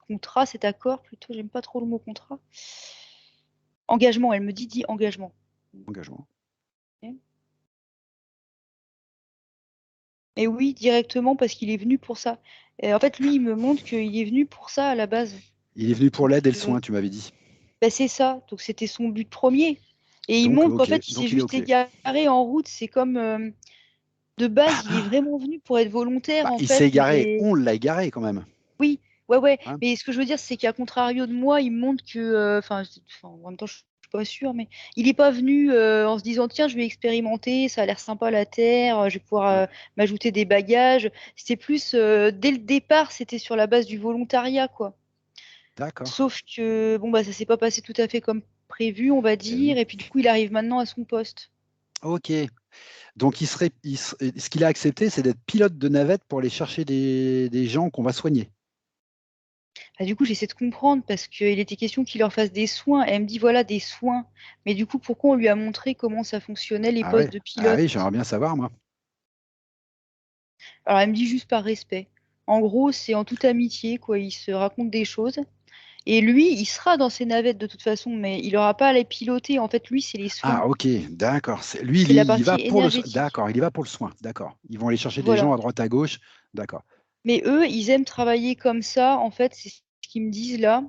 contrat, cet accord plutôt? J'aime pas trop le mot contrat. Engagement, elle me dit engagement. Engagement. Et oui, directement, parce qu'il est venu pour ça. Et en fait, lui, il me montre qu'il est venu pour ça à la base. Il est venu pour Donc, l'aide et le soin, tu m'avais dit. bah, c'est ça. Donc, c'était son but premier. Et il Donc, montre qu'en ok. fait, il s'est Donc, il est juste ok. égaré en route. C'est comme, de base, il est vraiment venu pour être volontaire, Bah, en il s'est fait. égaré. Mais On l'a égaré quand même. oui, ouais, ouais. Hein. Mais ce que je veux dire, c'est qu'à contrario de moi, il me montre que. Enfin, en même temps, je suis pas sûre, mais il n'est pas venu en se disant tiens, je vais expérimenter, ça a l'air sympa la Terre, je vais pouvoir m'ajouter des bagages. C'était plus dès le départ, c'était sur la base du volontariat, quoi. D'accord. Sauf que bon bah ça s'est pas passé tout à fait comme prévu, on va Eh oui. dire, et puis du coup il arrive maintenant à son poste. Ok. Donc, ce qu'il a accepté, c'est d'être pilote de navette pour aller chercher des gens qu'on va soigner. Bah, du coup j'essaie de comprendre parce qu'il était question qu'il leur fasse des soins, et elle me dit voilà des soins, mais du coup pourquoi on lui a montré comment ça fonctionnait les Ah ouais. postes de Ah pilote? oui, j'aimerais bien savoir, moi. Alors elle me dit juste par respect. En gros c'est en toute amitié quoi, il se raconte des choses. Et lui, il sera dans ses navettes de toute façon, mais il n'aura pas à les piloter. En fait, lui, c'est les soins. Ah, ok, d'accord. Lui, C'est la il y va partie pour le, énergétique. d'accord, il y va pour le soin, d'accord. Ils vont aller chercher des gens Voilà. à droite, à gauche, d'accord. Mais eux, ils aiment travailler comme ça. En fait, c'est ce qu'ils me disent là.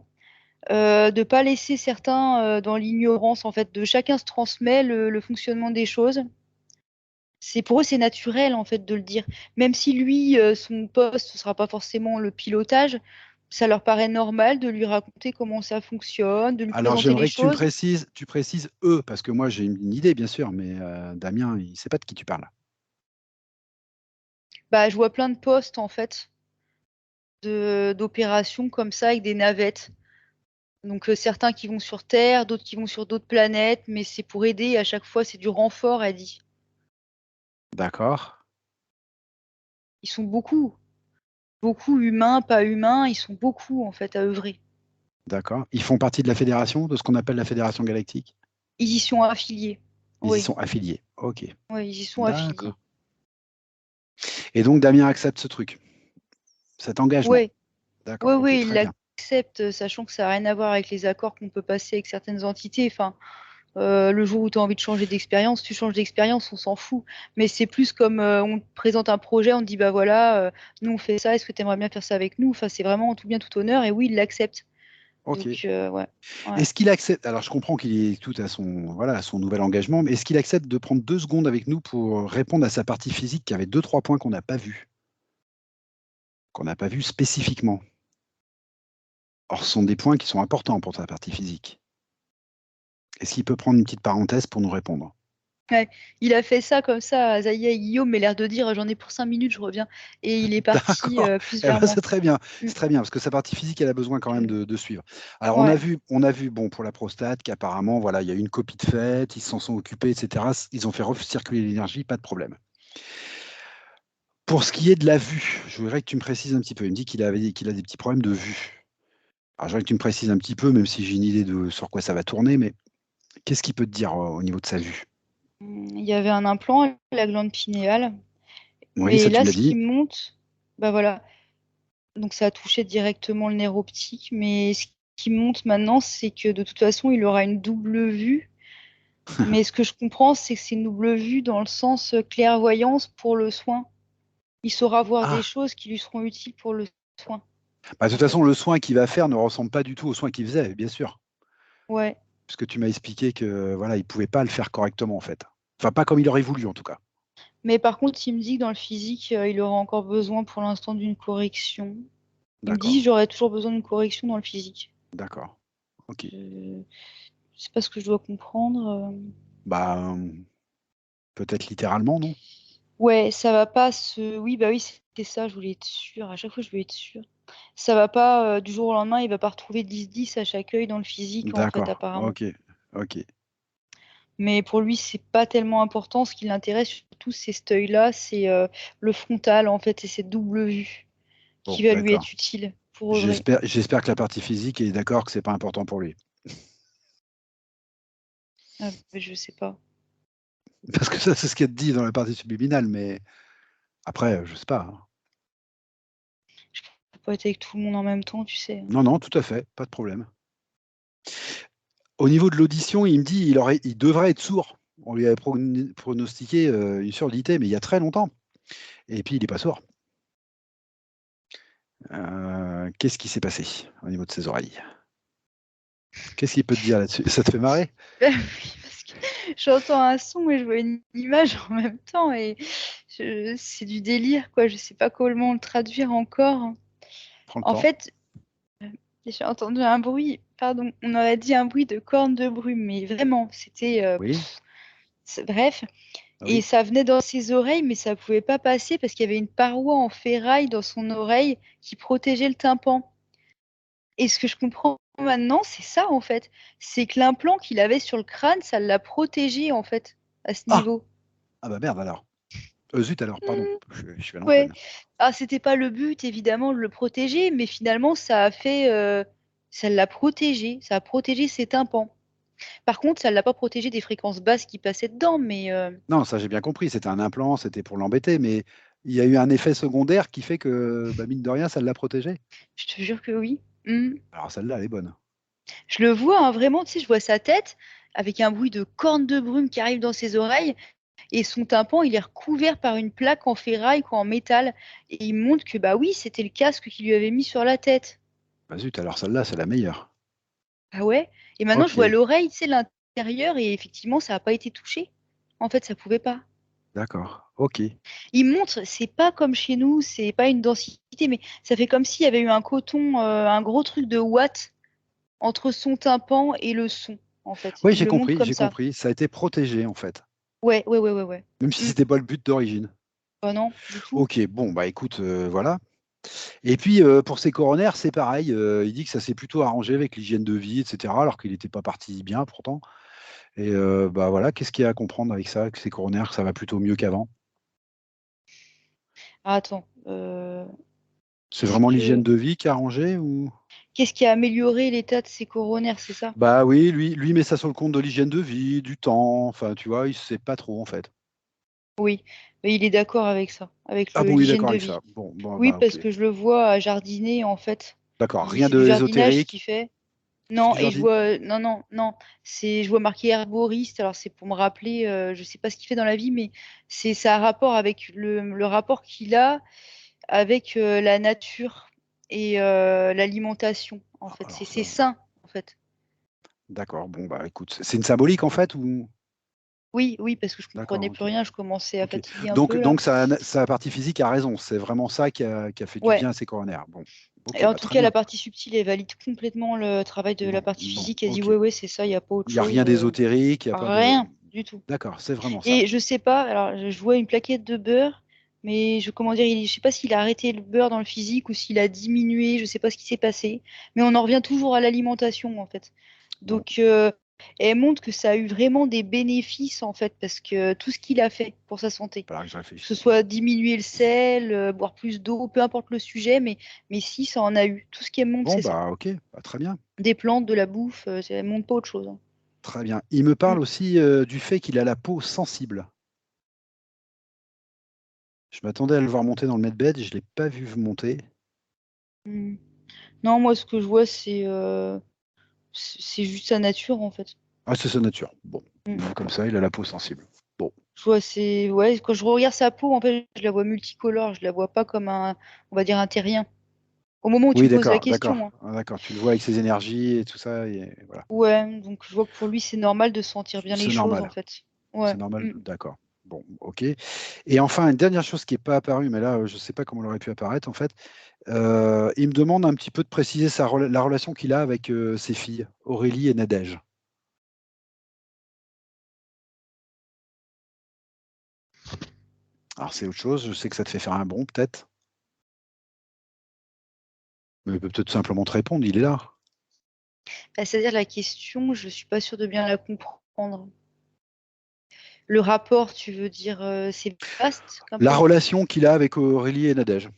De pas laisser certains dans l'ignorance. En fait, de chacun se transmet le fonctionnement des choses. C'est pour eux, c'est naturel en fait de le dire. Même si lui, son poste, ce sera pas forcément le pilotage, ça leur paraît normal de lui raconter comment ça fonctionne, de lui Alors, présenter les j'aimerais que choses. tu précises eux, parce que moi, j'ai une idée, bien sûr, mais Damien, il ne sait pas de qui tu parles. Bah, je vois plein de postes en fait d'opérations comme ça avec des navettes. Donc certains qui vont sur Terre, d'autres qui vont sur d'autres planètes, mais c'est pour aider. À chaque fois, c'est du renfort, elle dit. D'accord, Ils sont beaucoup, beaucoup humains, pas humains. Ils sont beaucoup en fait à œuvrer. d'accord. Ils font partie de la fédération, de ce qu'on appelle la fédération galactique. Ils y sont affiliés. Ils y Oui, sont affiliés. Ok, oui, ils y sont d'accord. affiliés. Et donc, Damien accepte ce truc, cet engagement. Oui, oui, D'accord, ok, oui, il très bien. l'accepte, sachant que ça n'a rien à voir avec les accords qu'on peut passer avec certaines entités. Enfin, le jour où tu as envie de changer d'expérience, tu changes d'expérience, on s'en fout. Mais c'est plus comme on te présente un projet, on te dit bah voilà, nous on fait ça, est-ce que tu aimerais bien faire ça avec nous? Enfin, c'est vraiment en tout bien, tout honneur, et oui, il l'accepte. Ok. Donc, ouais. Ouais. Est-ce qu'il accepte, alors je comprends qu'il est tout à son, voilà, à son nouvel engagement, mais est-ce qu'il accepte de prendre 2 secondes avec nous pour répondre à sa partie physique qui avait 2, 3 points qu'on n'a pas vu spécifiquement? Or, ce sont des points qui sont importants pour sa partie physique. Est-ce qu'il peut prendre une petite parenthèse pour nous répondre? Ouais. Il a fait ça comme ça à Zaya et Guillaume, mais l'air de dire j'en ai pour 5 minutes, je reviens. Et il est parti D'accord. plus Eh vers ben, moi. c'est très bien. Mm. C'est très bien parce que sa partie physique, elle a besoin quand même Que- de suivre. Alors, Ouais. on a vu, bon, pour la prostate, qu'apparemment, voilà, il y a eu une copie de fait, ils s'en sont occupés, etc. Ils ont fait recirculer l'énergie, pas de problème. Pour ce qui est de la vue, je voudrais que tu me précises un petit peu. Il me dit qu'il a des petits problèmes de vue. Alors, je voudrais que tu me précises un petit peu, même si j'ai une idée de sur quoi ça va tourner, mais qu'est-ce qu'il peut te dire au niveau de sa vue? Il y avait un implant, la glande pinéale. Oui, Mais ça, tu là, me l'as ce qui dit. monte, bah voilà. Donc ça a touché directement le nerf optique. Mais ce qui monte maintenant, c'est que de toute façon, il aura une double vue. Mais ce que je comprends, c'est que c'est une double vue dans le sens clairvoyance pour le soin. Il saura voir des Ah, choses qui lui seront utiles pour le soin, bah, de en toute façon, fait. le soin qu'il va faire ne ressemble pas du tout au soin qu'il faisait, bien sûr. Ouais. Puisque tu m'as expliqué que voilà, il pouvait pas le faire correctement, en fait. Enfin, pas comme il aurait voulu, en tout cas. Mais par contre, il me dit que dans le physique, il aura encore besoin pour l'instant d'une correction. Il me D'accord, dit j'aurai toujours besoin d'une correction dans le physique. d'accord. Ok. Je sais pas ce que je dois comprendre. Bah, peut-être littéralement, non? Ouais, ça va pas se. Oui, bah oui, c'était ça, je voulais être sûre. À chaque fois, je voulais être sûre. Ça va pas du jour au lendemain, il va pas retrouver 10-10 à chaque œil dans le physique, en fait, D'accord. apparemment. Ok. Ok. Mais pour lui, c'est pas tellement important. Ce qui l'intéresse surtout, c'est cet œil-là, c'est le frontal, en fait, et cette double vue Bon, qui va lui d'accord. être utile pour œuvrer. J'espère que la partie physique est d'accord que c'est pas important pour lui. Ah, mais je sais pas. Parce que ça, c'est ce qu'elle te dit dans la partie subliminale, mais après, je sais pas, hein. Je peux pas être avec tout le monde en même temps, tu sais. Non, non, tout à fait, pas de problème. Au niveau de l'audition, il me dit il devrait être sourd. On lui avait pronostiqué une surdité, mais il y a très longtemps. Et puis, il n'est pas sourd. Qu'est-ce qui s'est passé au niveau de ses oreilles? Qu'est-ce qu'il peut te dire là-dessus? Ça te fait marrer? Oui, parce que j'entends un son et je vois une image en même temps et c'est du délire, quoi. Je sais pas comment le traduire encore. Prends le En temps. fait, j'ai entendu un bruit. pardon, on aurait dit un bruit de corne de brume, mais vraiment, c'était Oui, bref. Et oui. ça venait dans ses oreilles, mais ça pouvait pas passer parce qu'il y avait une paroi en ferraille dans son oreille qui protégeait le tympan. Et ce que je comprends maintenant, c'est ça en fait. C'est que l'implant qu'il avait sur le crâne, ça l'a protégé en fait à ce Ah! niveau. Ah bah merde alors. Zut alors, pardon, Hmm, je suis à ouais. l'antenne. Ah, c'était pas le but évidemment de le protéger, mais finalement ça l'a protégé, ça a protégé ses tympans. Par contre, ça l'a pas protégé des fréquences basses qui passaient dedans, mais Non, ça j'ai bien compris, c'était un implant, c'était pour l'embêter, mais il y a eu un effet secondaire qui fait que, bah, mine de rien, ça l'a protégé. je te jure que oui. Hmm. Alors celle-là, elle est bonne. Je le vois hein, vraiment, tu sais, je vois sa tête avec un bruit de corne de brume qui arrive dans ses oreilles et son tympan, il est recouvert par une plaque en ferraille, quoi, en métal. Et il montre que bah oui, c'était le casque qu'il lui avait mis sur la tête. Bah zut, alors celle-là, c'est la meilleure. Ah ouais? Et maintenant, je vois Ok, l'oreille, tu sais, l'intérieur, et effectivement, ça n'a pas été touché. En fait, ça pouvait pas. d'accord, ok. Il montre, c'est pas comme chez nous, c'est pas une densité, mais ça fait comme s'il y avait eu un coton, un gros truc de watt entre son tympan et le son, en fait. Oui, Il le montre comme j'ai ça. compris, ça a été protégé en fait, Ouais, ouais, ouais, ouais, ouais. même si Mm. c'était pas le but d'origine. Oh non, du tout. Ok, bon, bah écoute, voilà. Et puis pour ses coronaires, c'est pareil, il dit que ça s'est plutôt arrangé avec l'hygiène de vie, etc., alors qu'il n'était pas parti bien pourtant. Et bah voilà, qu'est-ce qu'il y a à comprendre avec ça, que ses coronaires, que ça va plutôt mieux qu'avant? Ah, attends, C'est vraiment l'hygiène de vie qui a arrangé ou? qu'est-ce qui a amélioré l'état de ses coronaires, c'est ça? Bah oui, lui met ça sur le compte de l'hygiène de vie, du temps, enfin tu vois, il sait pas trop en fait. Oui, mais il est d'accord avec ça, avec Ah bon, il est l'hygiène d'accord de avec ça. vie. Bon, bon Oui, bah ok. parce que je le vois à jardiner, en fait. D'accord, rien C'est du de jardinage qu'il ésotérique. fait. Il fait Non, du et je jardin. vois, non, non, non, je vois marqué herboriste, alors c'est pour me rappeler, je sais pas ce qu'il fait dans la vie, mais ça a rapport avec le rapport qu'il a avec la nature et l'alimentation, en Ah, fait. alors C'est ça, sain, en fait. d'accord, bon bah écoute, c'est une symbolique en fait ou? Oui, oui, parce que je D'accord, comprenais plus ok. rien, je commençais à Ok. fatiguer un peu là. Donc sa partie physique a raison, c'est vraiment ça qui a fait du Ouais. bien à ses coronaires. Bon, Et ok, en bah tout très cas, la bien. partie subtile, elle valide complètement le travail de la Bon, partie bon, physique. Elle dit, ok. ouais, ouais, c'est ça, il n'y a pas autre Il n'y a rien chose. d'ésotérique, il n'y a pas de. Rien du tout. D'accord, c'est vraiment ça. Et je sais pas, alors je vois une plaquette de beurre, mais comment dire, je sais pas s'il a arrêté le beurre dans le physique ou s'il a diminué, je sais pas ce qui s'est passé. Mais on en revient toujours à l'alimentation, en fait. Bon, Donc, elle montre que ça a eu vraiment des bénéfices, en fait, parce que tout ce qu'il a fait pour sa santé. il va falloir que je Que ce réfléchisse. soit diminuer le sel, boire plus d'eau, peu importe le sujet, mais si, ça en a eu. Tout ce qu'elle montre, Bon, c'est ça. bah ok, bah, très bien. Des plantes, de la bouffe, elle montre pas autre chose, hein. Très bien. Il me Mm, parle aussi du fait qu'il a la peau sensible. Je m'attendais à le voir monter dans le medbed, je ne l'ai pas vu monter. mm. Non, moi, ce que je vois, c'est juste sa nature, en fait. Ah, c'est sa nature. Bon, Mm. comme ça, il a la peau sensible. Bon. Je vois, ouais, quand je regarde sa peau, en fait, je la vois multicolore, je la vois pas comme on va dire, un terrien. Au moment où tu Oui, me poses la d'accord, question, d'accord. hein. Ah, d'accord, tu le vois avec ses énergies et tout ça, et voilà. Ouais, donc je vois que pour lui, c'est normal de sentir bien les C'est choses, en normal. fait. Ouais. C'est normal, Mm. d'accord. Bon, ok. Et enfin, une dernière chose qui n'est pas apparue, mais là, je ne sais pas comment elle aurait pu apparaître, en fait. Il me demande un petit peu de préciser la relation qu'il a avec ses filles, Aurélie et Nadège. Alors, c'est autre chose, je sais que ça te fait faire un bond, peut-être, mais il peut peut-être simplement te répondre, il est là. Bah, c'est-à-dire la question, je suis pas sûre de bien la comprendre. Le rapport, tu veux dire, c'est vaste un La peu? relation qu'il a avec Aurélie et Nadège.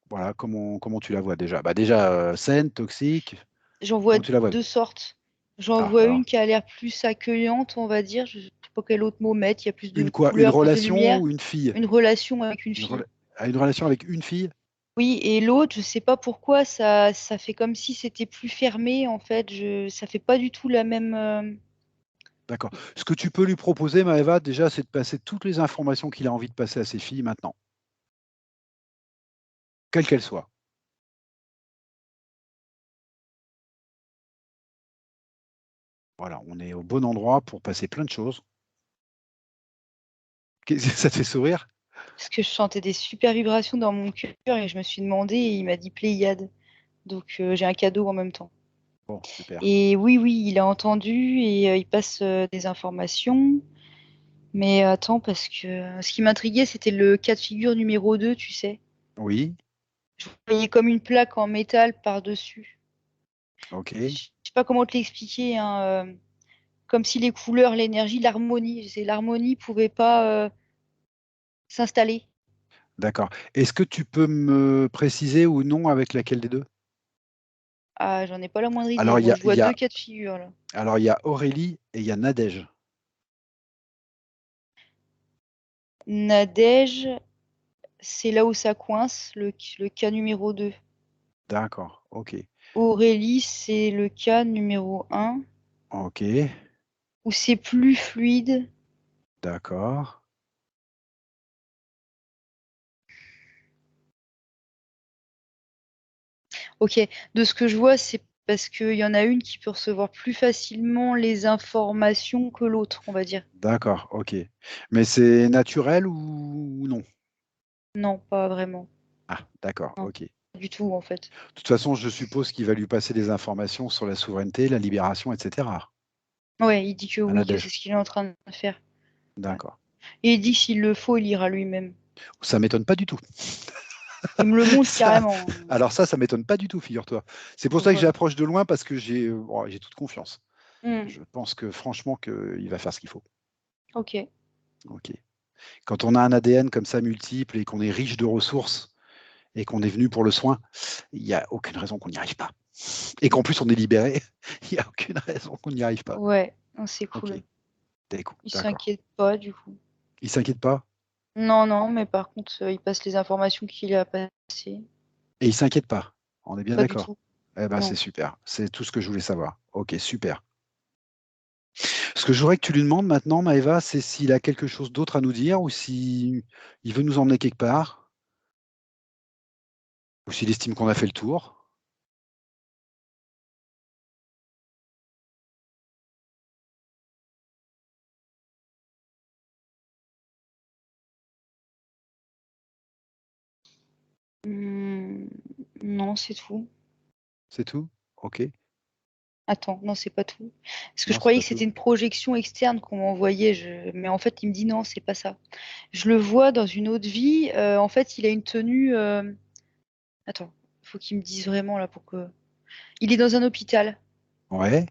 Voilà, comment tu la vois déjà? Bah déjà, saine, toxique, J'en vois comment tu la vois? deux sortes. J'en Ah, vois alors, une qui a l'air plus accueillante, on va dire. Je ne sais pas quel autre mot mettre. Il y a plus de une quoi? Une couleurs, plus de relation lumière. ou une fille? Une relation avec une Une, fille. une relation avec une fille? Oui, et l'autre, je sais pas pourquoi, ça fait comme si c'était plus fermé, en fait. Ça fait pas du tout la même. D'accord. Ce que tu peux lui proposer, Maëva, déjà, c'est de passer toutes les informations qu'il a envie de passer à ses filles maintenant, quelles qu'elles soient. Voilà, on est au bon endroit pour passer plein de choses. Ça te fait sourire? Parce que je sentais des super vibrations dans mon cœur et je me suis demandé, et il m'a dit Pléiade. Donc j'ai un cadeau en même temps. Bon, super. Et oui, oui, il a entendu et il passe des informations. Mais attends, parce que ce qui m'intriguait, c'était le cas de figure numéro 2, tu sais. Oui, Je voyais comme une plaque en métal par-dessus. Je ok, sais pas comment te l'expliquer, hein, comme si les couleurs, l'énergie, l'harmonie pouvait pas s'installer. d'accord. Est-ce que tu peux me préciser ou non avec laquelle des deux? Ah, j'en ai pas la moindre idée. Alors, Moi, je vois deux cas de figure là. il y a Aurélie et il y a Nadège. Nadège, c'est là où ça coince, le cas numéro 2. D'accord, ok. Aurélie, c'est le cas numéro 1, Ok, où c'est plus fluide. d'accord. Ok, de ce que je vois, c'est parce qu'il y en a une qui peut recevoir plus facilement les informations que l'autre, on va dire. D'accord, ok. Mais c'est naturel ou non? Non, pas vraiment. Ah, d'accord, Non, ok. pas du tout, en fait. De toute façon, je suppose qu'il va lui passer des informations sur la souveraineté, la libération, etc. Ouais, il dit que À oui, que c'est Nadège. ce qu'il est en train de faire. Ouais. D'accord. Et il dit que s'il le faut, il ira lui-même. Ça m'étonne pas du tout. Il me le montre Ça- carrément. Alors ça m'étonne pas du tout, figure-toi. C'est pour ça que Voilà. j'approche de loin parce que j'ai toute confiance. Hmm, Je pense que franchement qu'il va faire ce qu'il faut. ok. Ok. Quand on a un ADN comme ça multiple et qu'on est riche de ressources et qu'on est venu pour le soin, il n'y a aucune raison qu'on n'y arrive pas. Et qu'en plus on est libéré, il n'y a aucune raison qu'on n'y arrive pas. Ouais, non, c'est Ok, cool. Il d'accord. s'inquiète pas, du coup. Il s'inquiète pas Non, non, mais par contre, il passe les informations qu'il a passées. et il s'inquiète pas. On est bien Pas du d'accord. tout. Eh ben c'est Non. super. C'est tout ce que je voulais savoir. Ok, super. Ce que je voudrais que tu lui demandes maintenant, Maëva, c'est s'il a quelque chose d'autre à nous dire ou si il veut nous emmener quelque part ou s'il estime qu'on a fait le tour. Hmm, non, c'est tout. C'est tout? Ok. Attends, non, c'est pas tout. Parce que je Non, c'est croyais pas que tout. c'était une projection externe qu'on m'envoyait, mais en fait, il me dit non, c'est pas ça. Je le vois dans une autre vie. En fait, il a une tenue. Attends, faut qu'il me dise vraiment là pour que. Il est dans un hôpital. Ouais.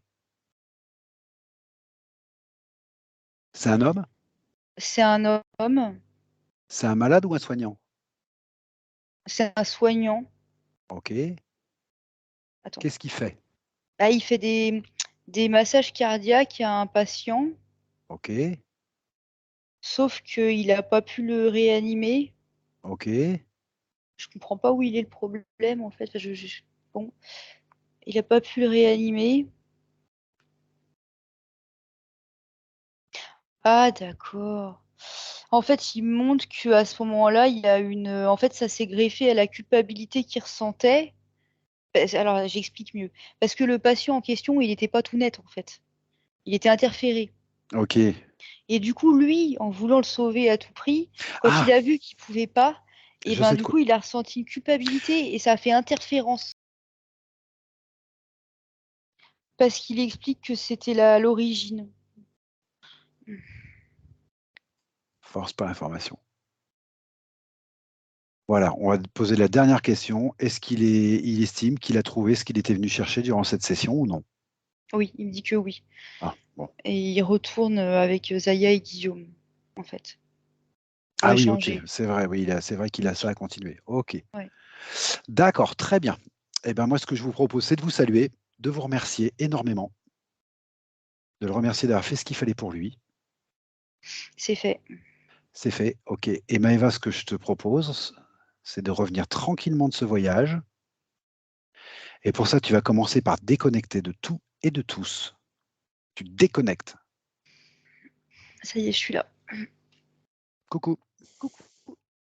C'est un homme? C'est un homme, C'est un malade ou un soignant? c'est un soignant. Ok. Attends. Qu'est-ce qu'il fait? Ah, il fait des massages cardiaques à un patient, Ok. sauf qu'il n'a pas pu le réanimer. Ok. Je comprends pas où il est le problème en fait. Enfin, bon, il n'a pas pu le réanimer. Ah, d'accord. En fait, il montre qu'à ce moment-là, il y a une. En fait, ça s'est greffé à la culpabilité qu'il ressentait. Alors, j'explique mieux. Parce que le patient en question, il n'était pas tout net, en fait. Il était interféré. Ok. Et du coup, lui, en voulant le sauver à tout prix, quand il Ah, a vu qu'il pouvait pas, et je ben sais de du quoi. coup, il a ressenti une culpabilité et ça a fait interférence. Parce qu'il explique que c'était l'origine. Force pas l'information. Voilà, on va te poser la dernière question. Il estime qu'il a trouvé ce qu'il était venu chercher durant cette session ou non? Oui, il me dit que oui. Ah, bon. Et il retourne avec Zaya et Guillaume, en fait, pour Ah oui, ok, échanger. c'est vrai, oui, c'est vrai qu'il Il me a ça dit. à continuer. Ok. Ouais. D'accord, très bien. Eh ben moi, ce que je vous propose, c'est de vous saluer, de vous remercier énormément, de le remercier d'avoir fait ce qu'il fallait pour lui. C'est fait. C'est fait, ok. Et Maëva, ce que je te propose, c'est de revenir tranquillement de ce voyage. Et pour ça, tu vas commencer par déconnecter de tout et de tous. Tu déconnectes. Ça y est, je suis là. Coucou. Coucou.